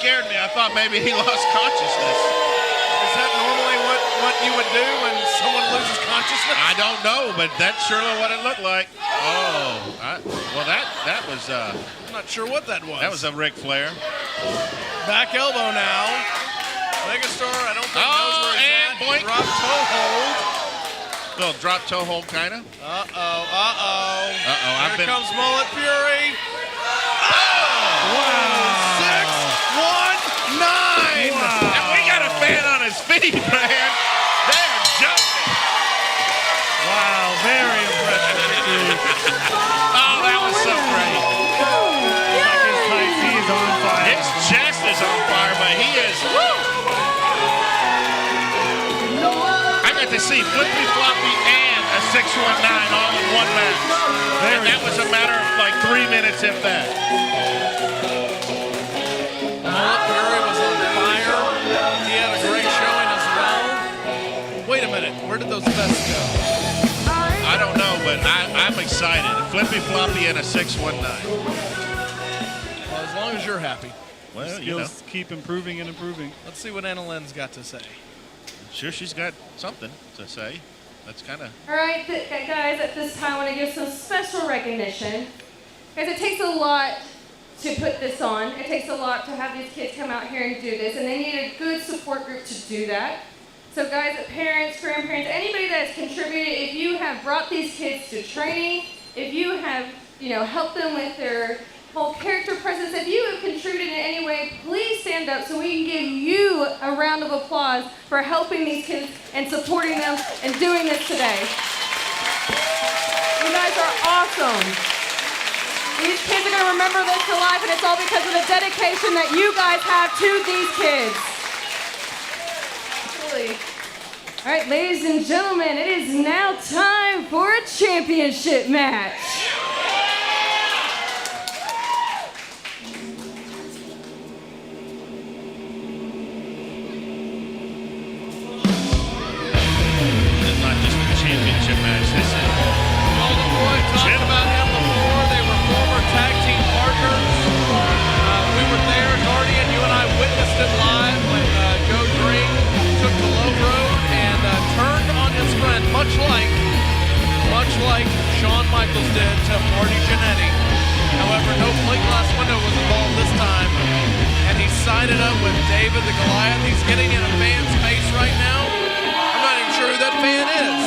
Scared me. I thought maybe he lost consciousness. Is that normally what you would do when someone loses consciousness? I don't know, but that's surely what it looked like. Oh, well, that was I'm not sure what that was. that was a Ric Flair. Back elbow now. Megastar, I don't think knows where he's and at. boink. Drop toe hold. Little drop toe hold, kind of. Here comes Mullet Fury. Wow. 6-1-9. And we got a fan on his feet, man. They're jumping. Wow, very impressive. Oh, that was so great. Like his tight tee is on fire. His chest is on fire, but he is. I got to see Flippy Floppy and a 619 all in one match. And that was a matter of like 3 minutes, if that. Mullet Fury was on fire. He had a great showing as well. Wait a minute. Where did those vests go? I don't know, but I'm excited. Flippy Floppy and a 619. Well, as long as you're happy. Well, you know. Skills keep improving and improving. Let's see what Anna Lynn's got to say. Sure, she's got something to say. That's kind of. All right, guys, at this time I want to give some special recognition. Guys, it takes a lot to put this on. It takes a lot to have these kids come out here and do this, and they need a good support group to do that. So guys, parents, grandparents, anybody that has contributed, if you have brought these kids to training, if you have, helped them with their whole character presence, if you have contributed in any way, please stand up so we can give you a round of applause for helping these kids and supporting them and doing this today. You guys are awesome. These kids are going to remember this for life, and it's all because of the dedication that you guys have to these kids. Absolutely. All right, ladies and gentlemen, it is now time for a championship match. This is not just a championship match. This is. Golden Boy talked about him before. They were former tag team partners. We were there, Guardian. You and I witnessed it live when Joe Green took the low road and turned on his friend, much like Shawn Michaels did to Marty Jannetty. However, no plate glass window was involved this time, and he sided up with David the Goliath. He's getting in a fan's face right now. I'm not even sure who that fan is.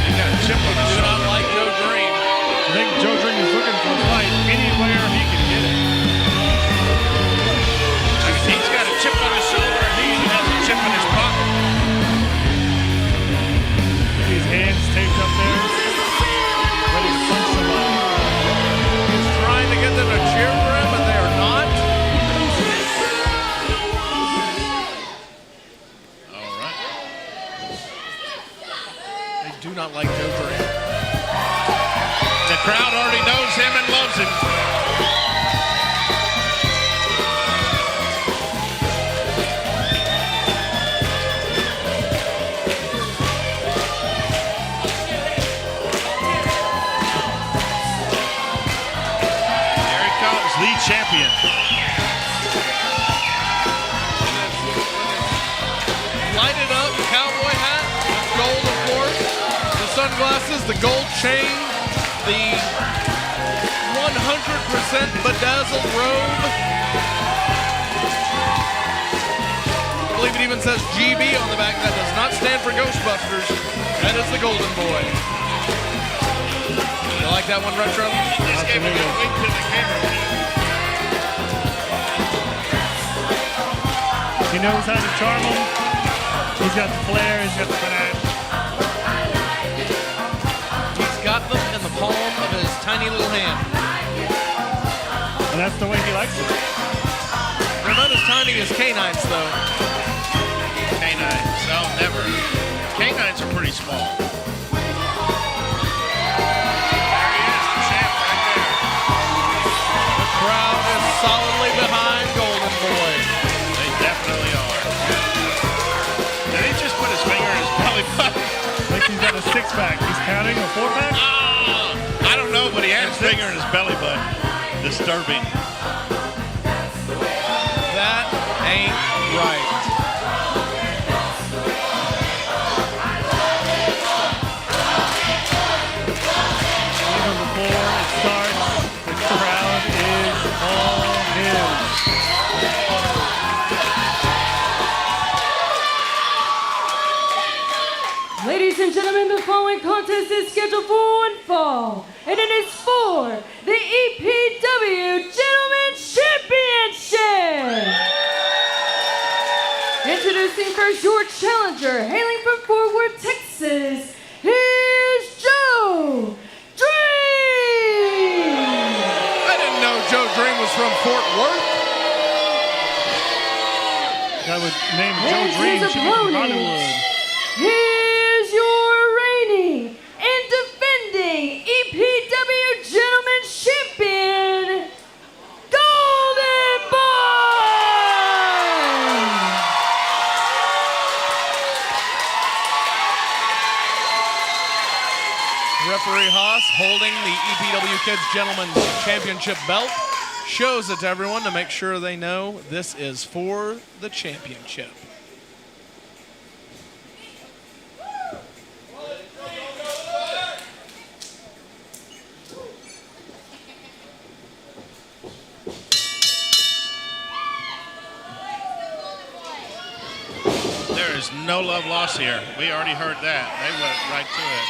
He got a chip on his Do shoulder. not like Joe Green. I think Joe Green is looking for a fight anywhere he can get it. He's got a chip on his shoulder, and he has a chip in his pocket. His hands taped up there, ready to punch somebody. He's trying to get them to cheer for him, but they are not. Oh, the champion. Lighted up cowboy hat, gold of course, the sunglasses, the gold chain, the 100% bedazzled robe. I believe it even says GB on the back. That does not stand for Ghostbusters. That is the Golden Boy. You like that one, Retro? Just gave a good wink to the camera. He knows how to charm them. He's got the flair, he's got the finesse. He's got them in the palm of his tiny little hand. And that's the way he likes it. They're not as tiny as canines, though. Canines. Oh, never. Canines are pretty small. There he is, the champ right there. The crowd is solidly behind Golden Boy. They definitely are. Did he just put his finger in his belly button? Like he's got a six-pack. He's counting a four-pack? I don't know, but he had his finger in his belly button. Disturbing. That ain't right. Even before it starts, the crowd is all his. Ladies and gentlemen, the following contest is scheduled for one fall, and it is for the EPW Gentlemen's Championship. Introducing first your challenger, hailing from Fort Worth, Texas, here's Joe Dream. I didn't know Joe Dream was from Fort Worth. I would name Joe And Dream his should be from opponent. Hollywood. Here's your reigning and defending EPW Gentlemen's Champion, Golden Boy! Referee Haas holding the EPW Kids Gentlemen's Championship belt shows it to everyone to make sure they know this is for the championship. There is no love lost here. We already heard that. They went right to it.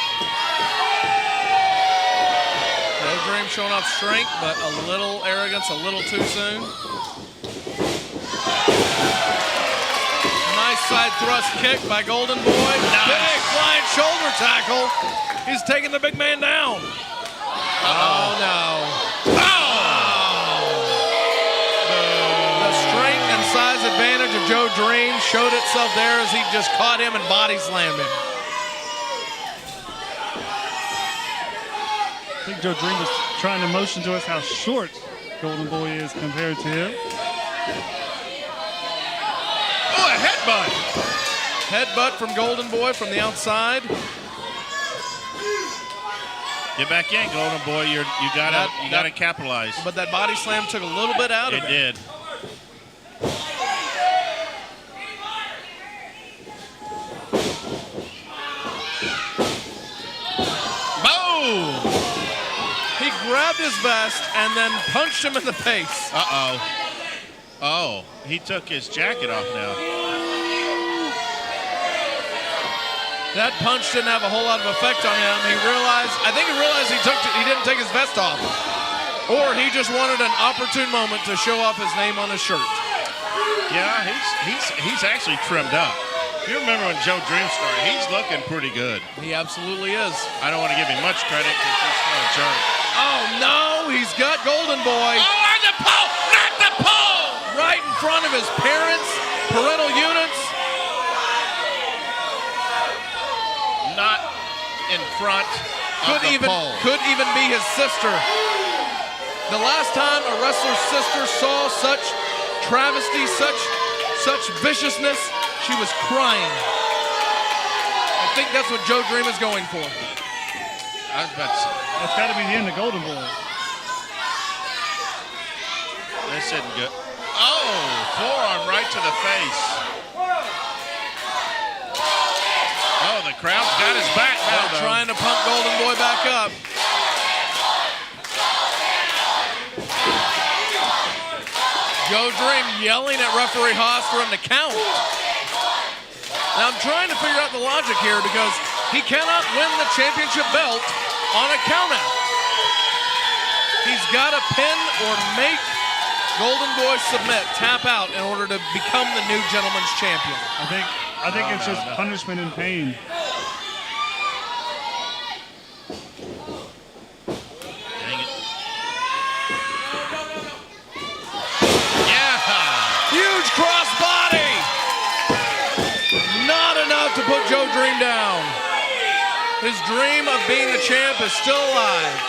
Joe Dream showing off strength, but a little arrogance a little too soon. Nice side thrust kick by Golden Boy. Big flying shoulder tackle. He's taking the big man down. Oh, no. The strength and size advantage of Joe Dream showed itself there as he just caught him and body slammed him. I think Joe Dream was trying to motion to us how short Golden Boy is compared to him. Oh, a headbutt. Headbutt from Golden Boy from the outside. Get back in, Golden Boy. You gotta capitalize. But that body slam took a little bit out of It it. did. Boom! He grabbed his vest and then punched him in the face. Uh-oh. Oh, he took his jacket off now. That punch didn't have a whole lot of effect on him. I think he realized he didn't take his vest off. Or he just wanted an opportune moment to show off his name on his shirt. Yeah, he's actually trimmed up. If you remember when Joe Dream started, he's looking pretty good. He absolutely is. I don't want to give him much credit because he's still a jerk. Oh no, he's got Golden Boy Oh, on the pole! Not the pole! right in front of his parents, parental units. Not in front of the pole. Could even be his sister. The last time a wrestler's sister saw such travesty, such viciousness, she was crying. I think that's what Joe Dream is going for. I was about to say. That's got to be the end of Golden Boy. this isn't good. Oh, forearm right to the face. Oh, the crowd's got his back now, though. Trying to pump Golden Boy back up. Joe Dream yelling at referee Haas for him to count. Now I'm trying to figure out the logic here because he cannot win the championship belt on a countout. He's got to pin or make Golden Boy submit, tap out in order to become the new gentleman's champion. I think it's just punishment and pain. Dang it. Yeah. Huge crossbody. Not enough to put Joe Dream down. His dream of being the champ is still alive.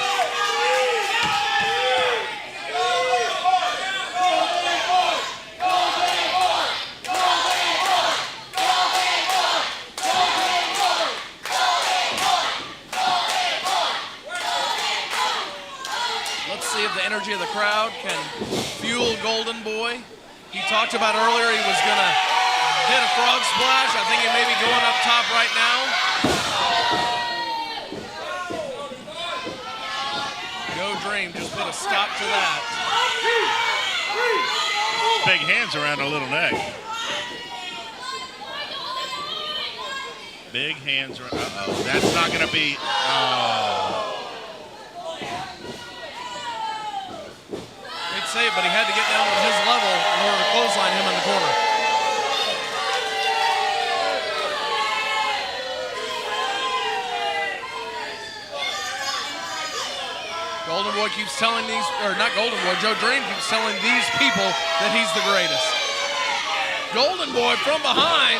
Let's see if the energy of the crowd can fuel Golden Boy. He talked about earlier he was going to hit a frog splash. I think he may be going up top right now. Joe Dream just put a stop to that. Big hands around a little neck. Big hands around. Uh-oh. That's not going to be. Oh. He'd say it, but he had to get down to his level in order to clothesline him in the corner. Golden Boy keeps telling these, or not Golden Boy, Joe Dream keeps telling these people that he's the greatest. Golden Boy from behind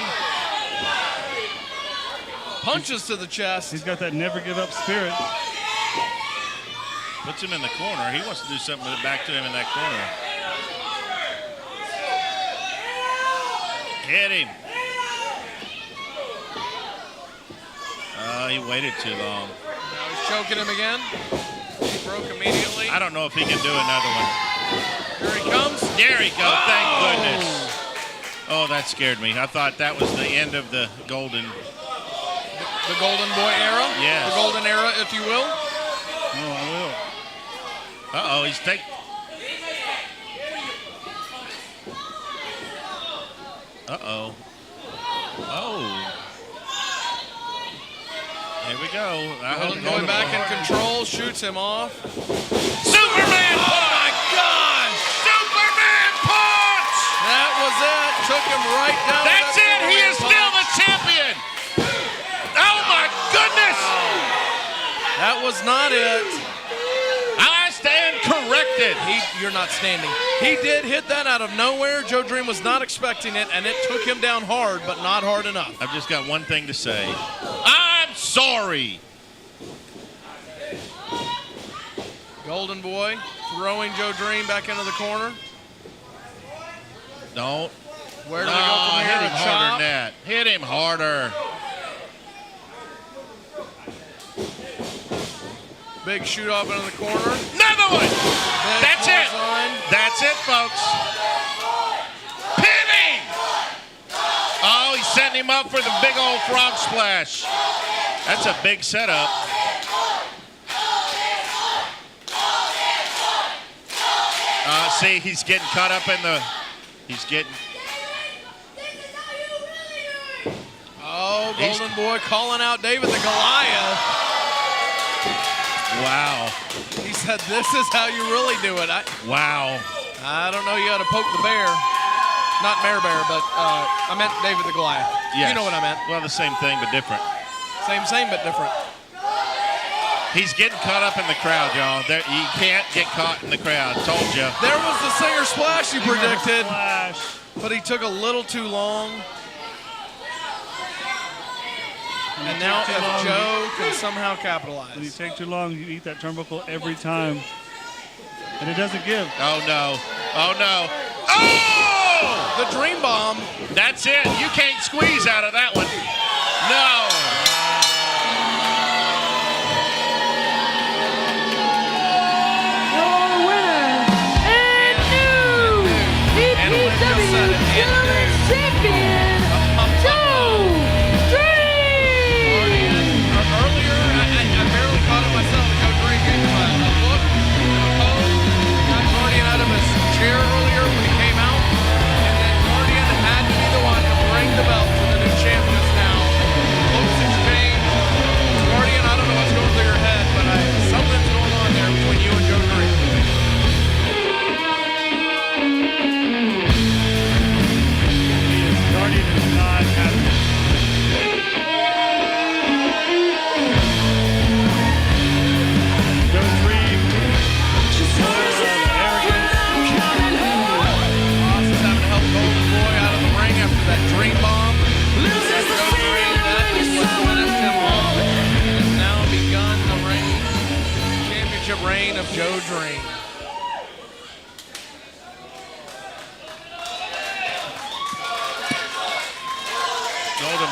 punches to the chest. He's got that never give up spirit. Puts him in the corner. He wants to do something with it back to him in that corner. Hit him. Oh, he waited too long. Now he's choking him again. He broke immediately. I don't know if he can do another one. Here he comes. There he goes. Thank goodness. Oh, that scared me. I thought that was the end of the Golden. The Golden Boy era? Yes. The Golden era, if you will. Oh, I will. Uh-oh, he's taking. Uh-oh. Oh. Here we go. Golden Boy back in control, shoots him off. Superman Oh punch! my gosh! Superman punch! That was it. Took him right down. That's it. He is still the champion. Oh my goodness! That was not it. I stand corrected. You're not standing. He did hit that out of nowhere. Joe Dream was not expecting it, and it took him down hard, but not hard enough. I've just got one thing to say. I'm sorry. Golden Boy throwing Joe Dream back into the corner. Don't. Where do we go from here? Hit him A harder chop? than that. Hit him harder. Big shoot off into the corner. Another one. That's it. That's it, folks. Pinning. Oh, he's setting him up for the big old frog splash. That's a big setup. See, he's getting caught up in the. He's getting. Oh, Golden Boy calling out David the Goliath. Wow. He said, "This is how you really do it." Wow. I don't know. You got to poke the bear, not Mare Bear, but I meant David the Goliath. Yes. You know what I meant. Well, the same thing, but different. Same, but different. He's getting caught up in the crowd, y'all. There, you can't get caught in the crowd. Told you. There was the singer splash you predicted, Flash. but he took a little too long. And now if Joe can somehow When you capitalize. take too long, you eat that turnbuckle every time. And it doesn't give. Oh, no. Oh, no. Oh! The Dream Bomb. That's it. You can't squeeze out of that one. No. Your winner and new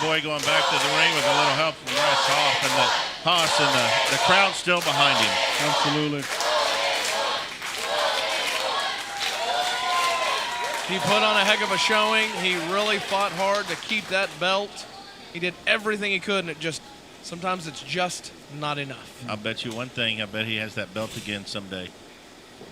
Boy going back to the ring with a little help from Haas, and the crowd still behind him. Absolutely. He put on a heck of a showing. He really fought hard to keep that belt. He did everything he could, and sometimes it's just not enough. I'll bet you one thing. I bet he has that belt again someday.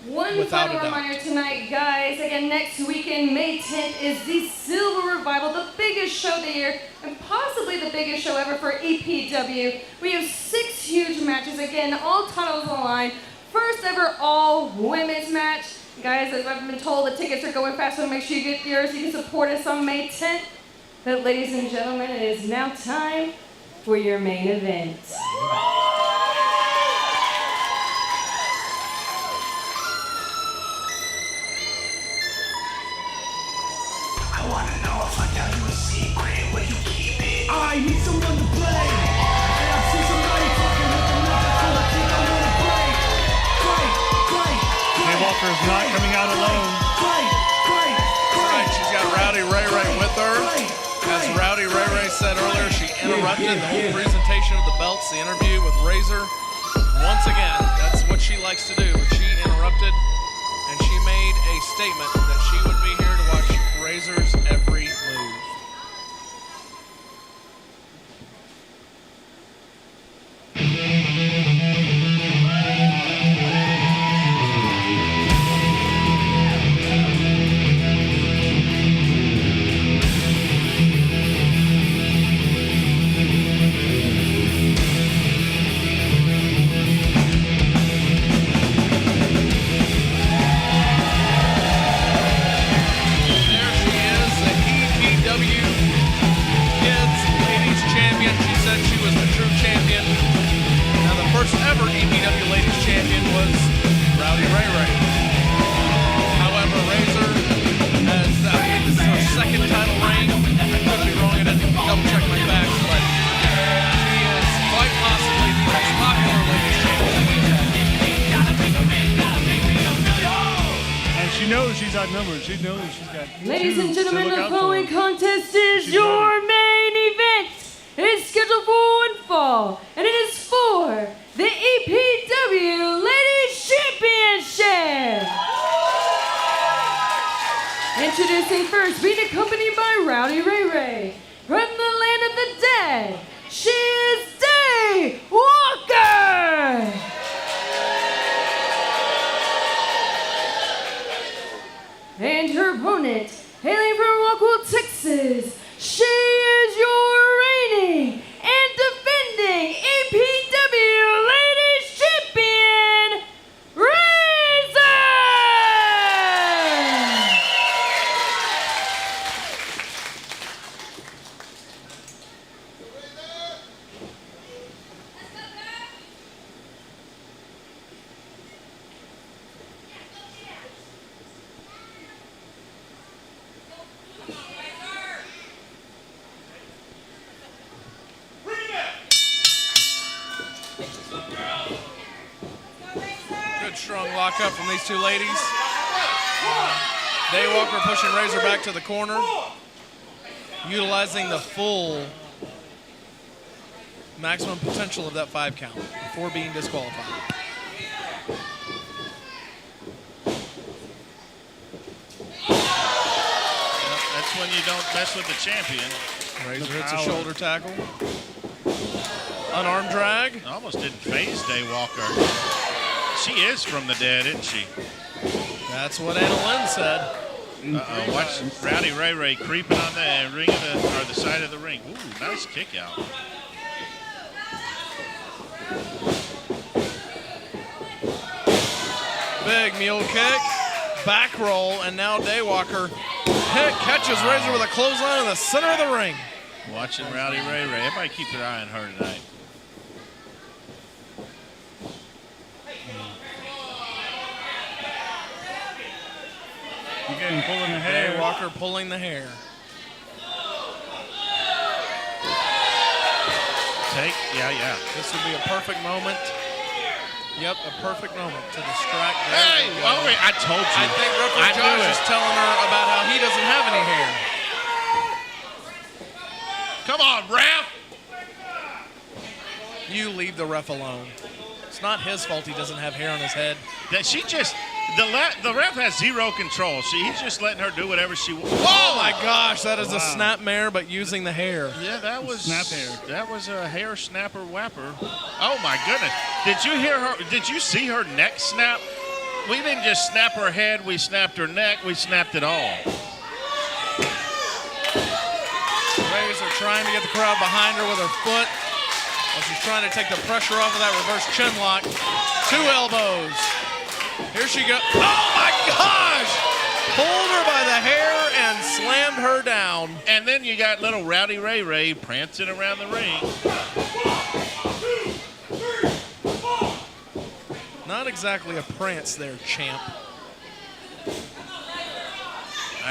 One Without final a doubt. reminder tonight, guys. Again, next weekend, May 10th, is the Silver Revival, the biggest show of the year, and possibly the biggest show ever for EPW. We have 6 huge matches. Again, all titles on the line. First ever all women's match. Guys, as I've been told, the tickets are going fast, so make sure you get yours. You can support us on May 10th. But ladies and gentlemen, it is now time for your main event. I wanna know if I tell you a secret, will you keep it? I need someone to play. And I see somebody fucking with the numbers, so I think I wanna break. Walker is not coming out alone. Right, she's got Rowdy Ray Ray with her. As Rowdy Ray Ray said earlier, she interrupted the whole presentation of the belts, the interview with Razor. Once again, that's what she likes to do. She interrupted, and she made a statement that she would be here to watch Razor's every move. First ever EPW Ladies Champion was Rowdy Ray Ray. However, Razor has, this is her second title reign. I could be wrong, I didn't double check my facts, but she is quite possibly the most popular Ladies Champion. And she knows she's outnumbered. She knows she's got. Ladies and to gentlemen, look the out for. following contest is She's your ready. main event. It is scheduled for one fall, and it is for the EPW Ladies Championship. Introducing first, being accompanied by Rowdy Ray Ray. From the land of the dead, she is Day Walker. And her opponent, hailing from Rockwell, Texas, she is your reigning and defending EPW Ladies Champion, Razor! Good strong lockup from these two ladies. Day Walker pushing Razor back to the corner, utilizing the full maximum potential of that 5 count before being disqualified. That's when you don't mess with the champion. Razor hits a shoulder tackle. Unarmed drag. Almost didn't phase Day Walker. She is from the dead, isn't she? That's what Anna Lynn said. Uh-oh, watch Rowdy Ray Ray creeping on the ring or the side of the ring. Ooh, nice kick out. Big mule kick, back roll, and now Day Walker catches Razor with a clothesline in the center of the ring. Watching Rowdy Ray Ray. Everybody keep their eye on her tonight. Again, pulling the hair. Day Walker pulling the hair. Yeah. This would be a perfect moment. Yep, a perfect moment to distract. Hey, wait, I told you. I think Referee Josh is telling her about how he doesn't have any hair. Come on, ref. You leave the ref alone. It's not his fault he doesn't have hair on his head. That she just the ref has zero control. He's just letting her do whatever she wants. Oh my gosh, that is a snap mare, but using the hair. Yeah, that was snap hair. That was a hair snapper whapper. Oh my goodness! Did you hear her? Did you see her neck snap? We didn't just snap her head. We snapped her neck. We snapped it all. Razor trying to get the crowd behind her with her foot. While she's trying to take the pressure off of that reverse chin lock. 2 elbows. Here she goes. Oh my gosh! Pulled her by the hair and slammed her down. And then you got little Rowdy Ray Ray prancing around the ring. Not exactly a prance there, champ.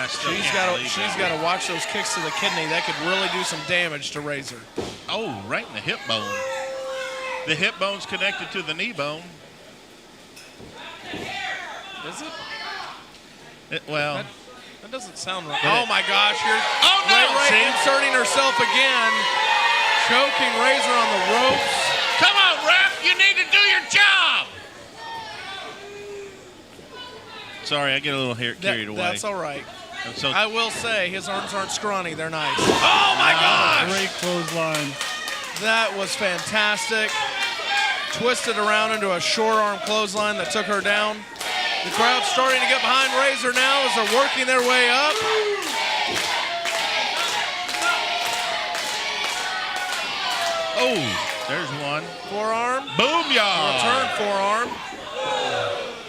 She's got to watch those kicks to the kidney. That could really do some damage to Razor. Oh, right in the hip bone. The hip bone's connected to the knee bone. Is it? Well, that doesn't sound right. Did Oh it? my gosh! Here's Oh, no, Ray see? inserting herself again, choking Razor on the ropes. come on, ref! You need to do your job. Sorry, I get a little carried away. That's all right. So, I will say his arms aren't scrawny; they're nice. Oh my gosh! Great clothesline. That was fantastic. Twisted around into a short arm clothesline that took her down. The crowd's starting to get behind Razor now as they're working their way up. oh, there's one. Forearm. Booyah! Return forearm.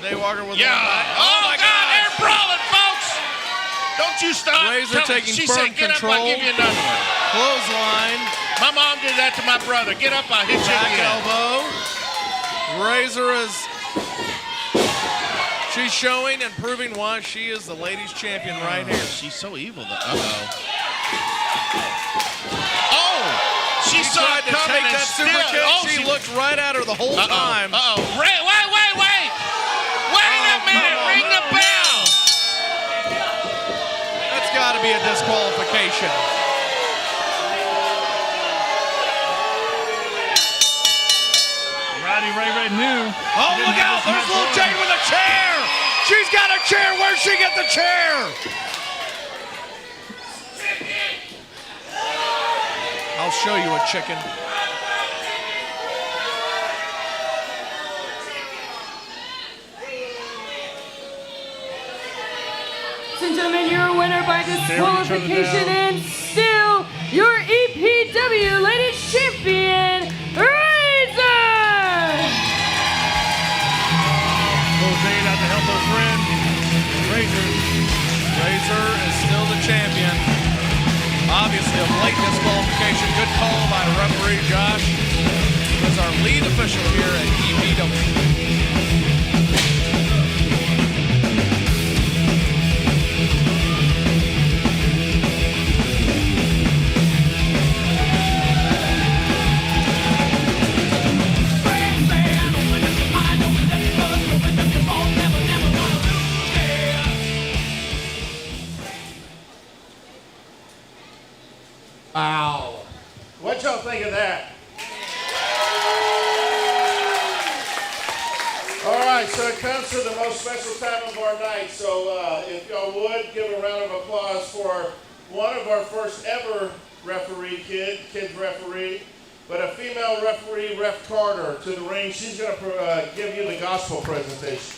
Daywalker with Yeah. one back. Oh my God, they're brawling, folks. Don't you stop. Razor taking she firm said, get control. up, I'll give you another one. Clothesline. My mom did that to my brother. Get up, I'll hit you Back again. elbow. Razor is... She's showing and proving why she is the ladies champion right here. She's so evil. Oh, she saw Tried it to coming take and that super still. kick. Oh, she looked right at her the whole time. Wait. Wait a minute. Ring the bell. That's got to be a disqualification. Rowdy Ray Ray knew. Oh, look out! There's Lil Jay with a chair! She's got a chair! Where'd she get the chair? I'll show you a chicken. Ladies and gentlemen, your winner by disqualification and still your EPW Ladies Champion, Razor! Lil Jay out to help her friend. Razor is still the champion. Obviously a late disqualification. Good call by referee Josh. As our lead official here at EPW. Ow. What y'all think of that? All right, so it comes to the most special time of our night. So if y'all would, give a round of applause for one of our first ever referee, kids referee, but a female referee, Ref Carter, to the ring. She's going to give you the gospel presentation.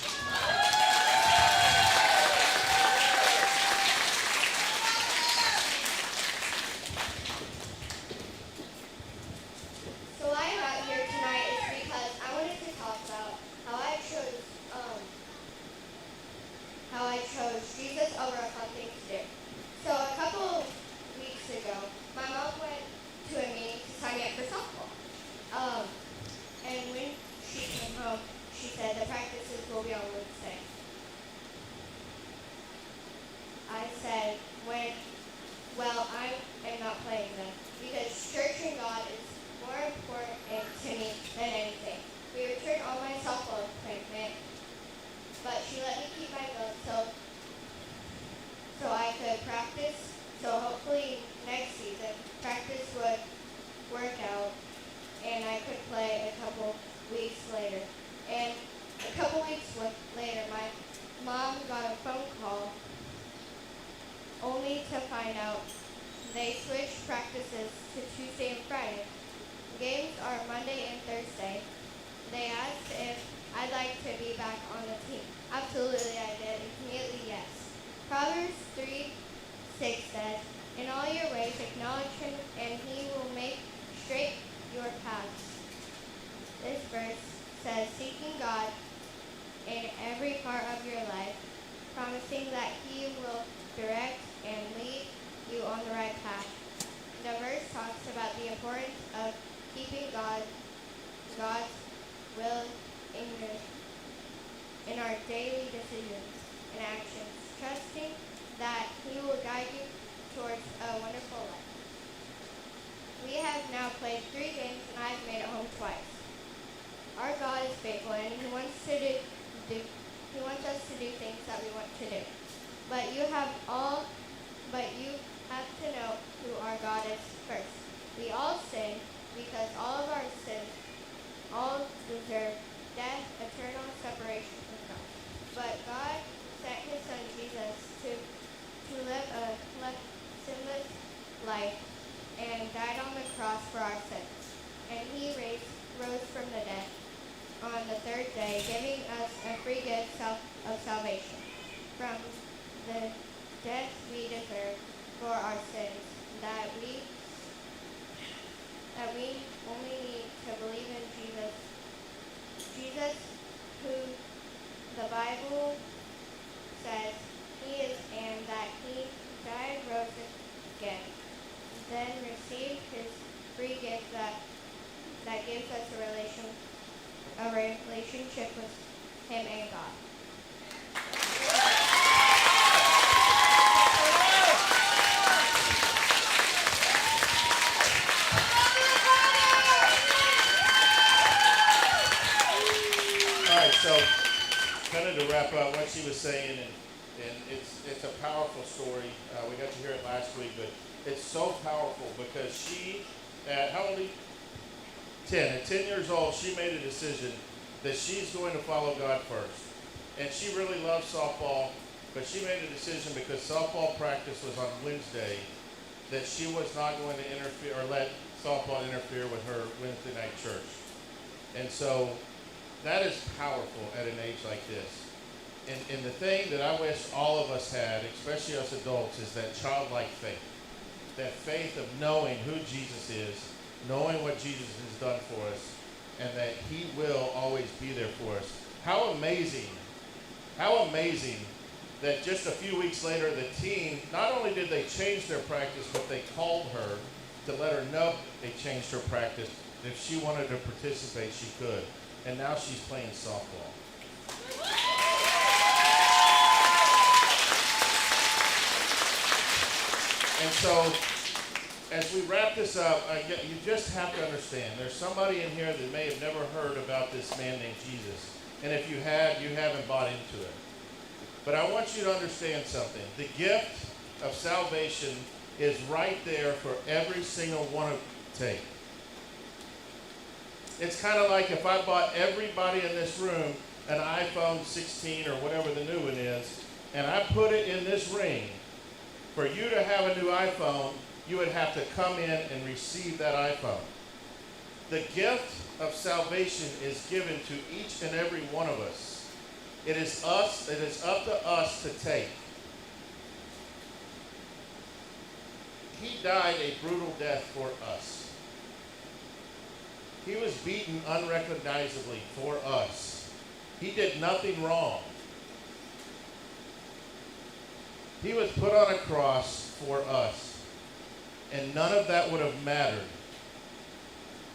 So why I'm out here tonight is because I wanted to talk about how I chose Jesus over a fun thing to do. So a couple weeks ago, my mom went to a meeting to sign me up for softball. And when she came home, she said the practices will be on Wednesday. I said, I am not playing them because church and God is more important to me than anything. We returned all my softball equipment, but she let me keep my vote so I could practice. So hopefully next season, practice would to find out, they switched practices to Tuesday and Friday. Games are Monday and Thursday. They asked if I'd like to be back on the team. Absolutely, I did. Immediately, yes. Proverbs 3:6 says, "In all your ways acknowledge him, and he will make straight your paths." This verse says, seeking God in every part of your life, promising that he will direct and lead you on the right path. The verse talks about the importance of keeping God's will in our daily decisions and actions, trusting that he will guide you towards a wonderful life. We have now played 3 games and I've made it home twice. Our God is faithful and he wants us to do things that we want to do. But you have to know who our God is first. We all sin because all of our sins all deserve death, eternal separation from God. But God sent his son Jesus to live a sinless life and died on the cross for our sins. And he rose from the dead on the 3rd day, giving us a free gift of salvation from the death we deserve for our sins, that we only need to believe in Jesus, who the Bible says he is, and that he died, rose again, then receive his free gift that gives us a relationship with him and God. So, kind of to wrap up what she was saying, and it's a powerful story. We got to hear it last week, but it's so powerful because she, at how old are you? 10. At 10 years old, she made a decision that she's going to follow God first. And she really loves softball, but she made a decision because softball practice was on Wednesday that she was not going to interfere or let softball interfere with her Wednesday night church. And so that is powerful at an age like this. And the thing that I wish all of us had, especially us adults, is that childlike faith. That faith of knowing who Jesus is, knowing what Jesus has done for us, and that he will always be there for us. How amazing that just a few weeks later, the team, not only did they change their practice, but they called her to let her know they changed her practice. If she wanted to participate, she could. And now she's playing softball. And so, as we wrap this up, you just have to understand, there's somebody in here that may have never heard about this man named Jesus. And if you have, you haven't bought into it. But I want you to understand something. The gift of salvation is right there for every single one of you to take. It's kind of like if I bought everybody in this room an iPhone 16 or whatever the new one is, and I put it in this ring. For you to have a new iPhone, you would have to come in and receive that iPhone. The gift of salvation is given to each and every one of us. It is up to us to take. He died a brutal death for us. He was beaten unrecognizably for us. He did nothing wrong. He was put on a cross for us. And none of that would have mattered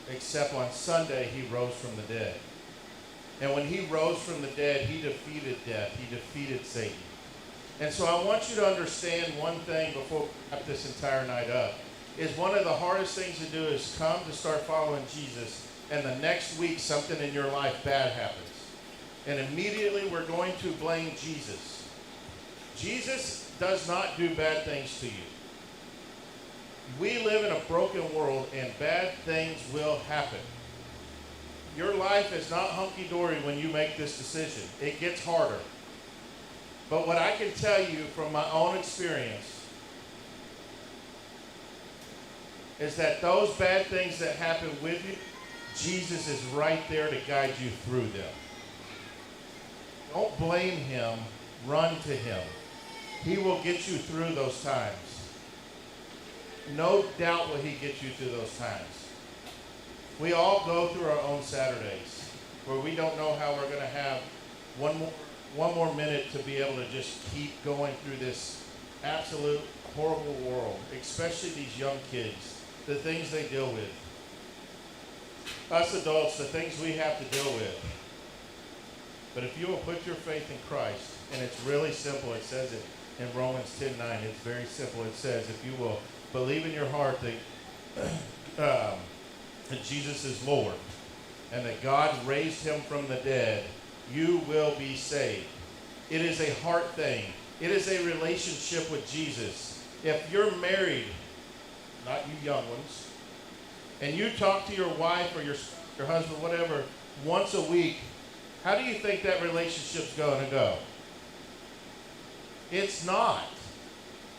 except on Sunday he rose from the dead. And when he rose from the dead, he defeated death. He defeated Satan. And so I want you to understand one thing before we wrap this entire night up. Is one of the hardest things to do is come to start following Jesus, and the next week something in your life bad happens. And immediately we're going to blame Jesus. Jesus does not do bad things to you. We live in a broken world and bad things will happen. Your life is not hunky-dory when you make this decision. It gets harder. But what I can tell you from my own experience is that those bad things that happen with you, Jesus is right there to guide you through them. Don't blame him, run to him. He will get you through those times. No doubt will he get you through those times. We all go through our own Saturdays where we don't know how we're going to have one more minute to be able to just keep going through this absolute horrible world, especially these young kids, the things they deal with. Us adults, the things we have to deal with. But if you will put your faith in Christ, and it's really simple, it says it in Romans 10:9, it's very simple. It says, if you will believe in your heart that Jesus is Lord, and that God raised him from the dead, you will be saved. It is a heart thing. It is a relationship with Jesus. If you're married, not you young ones, and you talk to your wife or your husband, whatever, once a week, how do you think that relationship's going to go? It's not.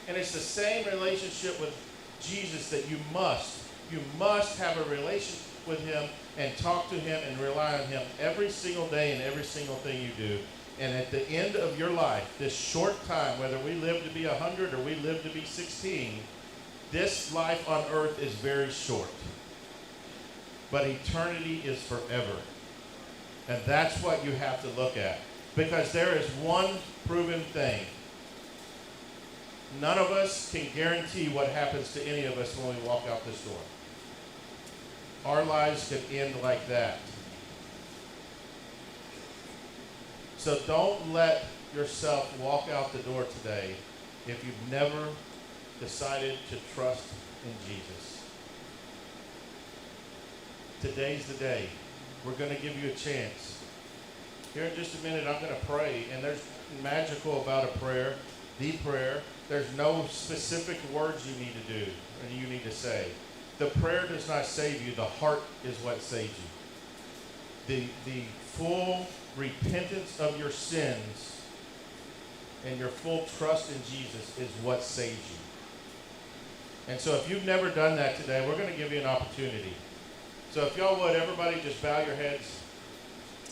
And it's the same relationship with Jesus that you must have a relationship with him and talk to him and rely on him every single day and every single thing you do. And at the end of your life, this short time, whether we live to be 100 or we live to be 16, this life on earth is very short. But eternity is forever. And that's what you have to look at. Because there is one proven thing. None of us can guarantee what happens to any of us when we walk out this door. Our lives could end like that. So don't let yourself walk out the door today if you've never decided to trust in Jesus. Today's the day. We're going to give you a chance. Here in just a minute, I'm going to pray, and there's nothing magical about a prayer, the prayer. There's no specific words you need to do and you need to say. The prayer does not save you. The heart is what saves you. The full repentance of your sins and your full trust in Jesus is what saves you. And so if you've never done that today, we're going to give you an opportunity. So if y'all would, everybody just bow your heads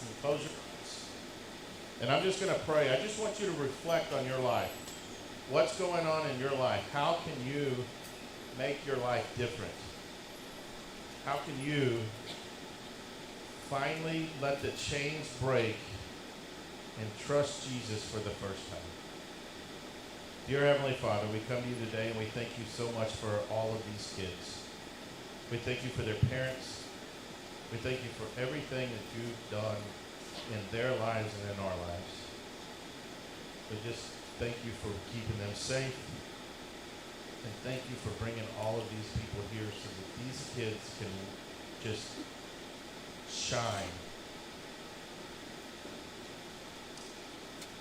and close your eyes. And I'm just going to pray. I just want you to reflect on your life. What's going on in your life? How can you make your life different? How can you finally let the chains break and trust Jesus for the first time? Dear Heavenly Father, we come to you today and we thank you so much for all of these kids. We thank you for their parents. We thank you for everything that you've done in their lives and in our lives. We just thank you for keeping them safe. And thank you for bringing all of these people here so that these kids can just shine.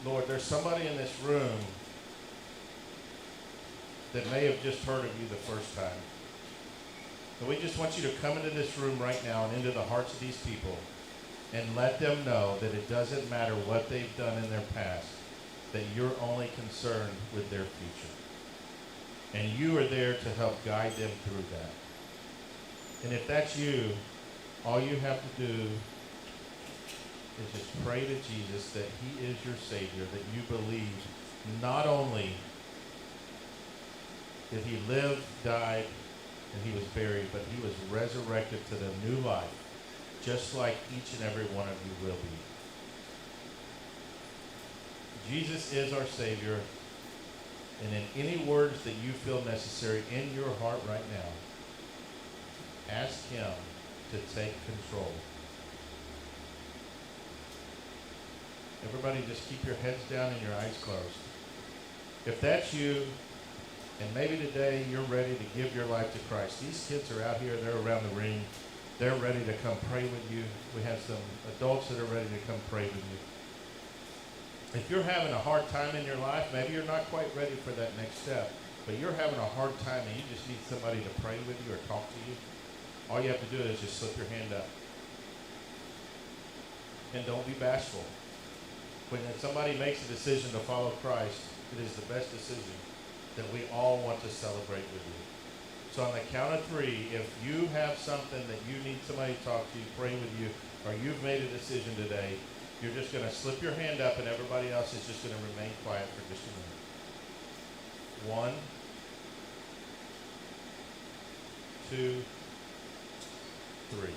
Lord, there's somebody in this room that may have just heard of you the first time. So we just want you to come into this room right now and into the hearts of these people and let them know that it doesn't matter what they've done in their past, that you're only concerned with their future. And you are there to help guide them through that. And if that's you, all you have to do is just pray to Jesus that he is your Savior, that you believe not only that he lived, died, and he was buried, but he was resurrected to the new life, just like each and every one of you will be. Jesus is our Savior, and in any words that you feel necessary in your heart right now, ask him to take control. Everybody just keep your heads down and your eyes closed. If that's you, and maybe today you're ready to give your life to Christ. These kids are out here, they're around the ring. They're ready to come pray with you. We have some adults that are ready to come pray with you. If you're having a hard time in your life, maybe you're not quite ready for that next step, but you're having a hard time and you just need somebody to pray with you or talk to you, all you have to do is just slip your hand up. And don't be bashful. When somebody makes a decision to follow Christ, it is the best decision that we all want to celebrate with you. So on the count of 3, if you have something that you need somebody to talk to you, pray with you, or you've made a decision today, you're just going to slip your hand up and everybody else is just going to remain quiet for just a minute. 1, 2, 3.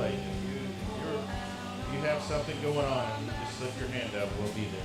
If you have something going on and you just lift your hand up, we'll be there.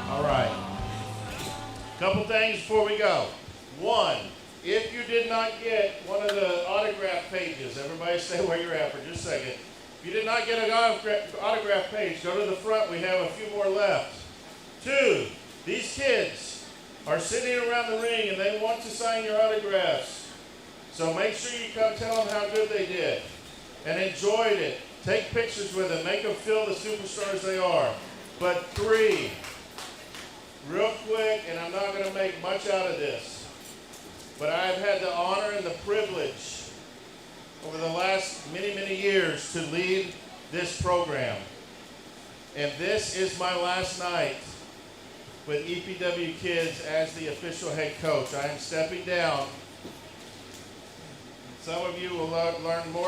All right. Couple things before we go. 1, if you did not get one of the autograph pages, everybody stay where you're at for just a second. If you did not get an autograph page, go to the front. We have a few more left. 2, these kids are sitting around the ring and they want to sign your autographs. So make sure you come tell them how good they did and enjoyed it. Take pictures with them. Make them feel the superstars they are. But 3, real quick, and I'm not going to make much out of this, but I've had the honor and the privilege over the last many, many years to lead this program. And this is my last night with EPW Kids as the official head coach. I am stepping down. Some of you will learn more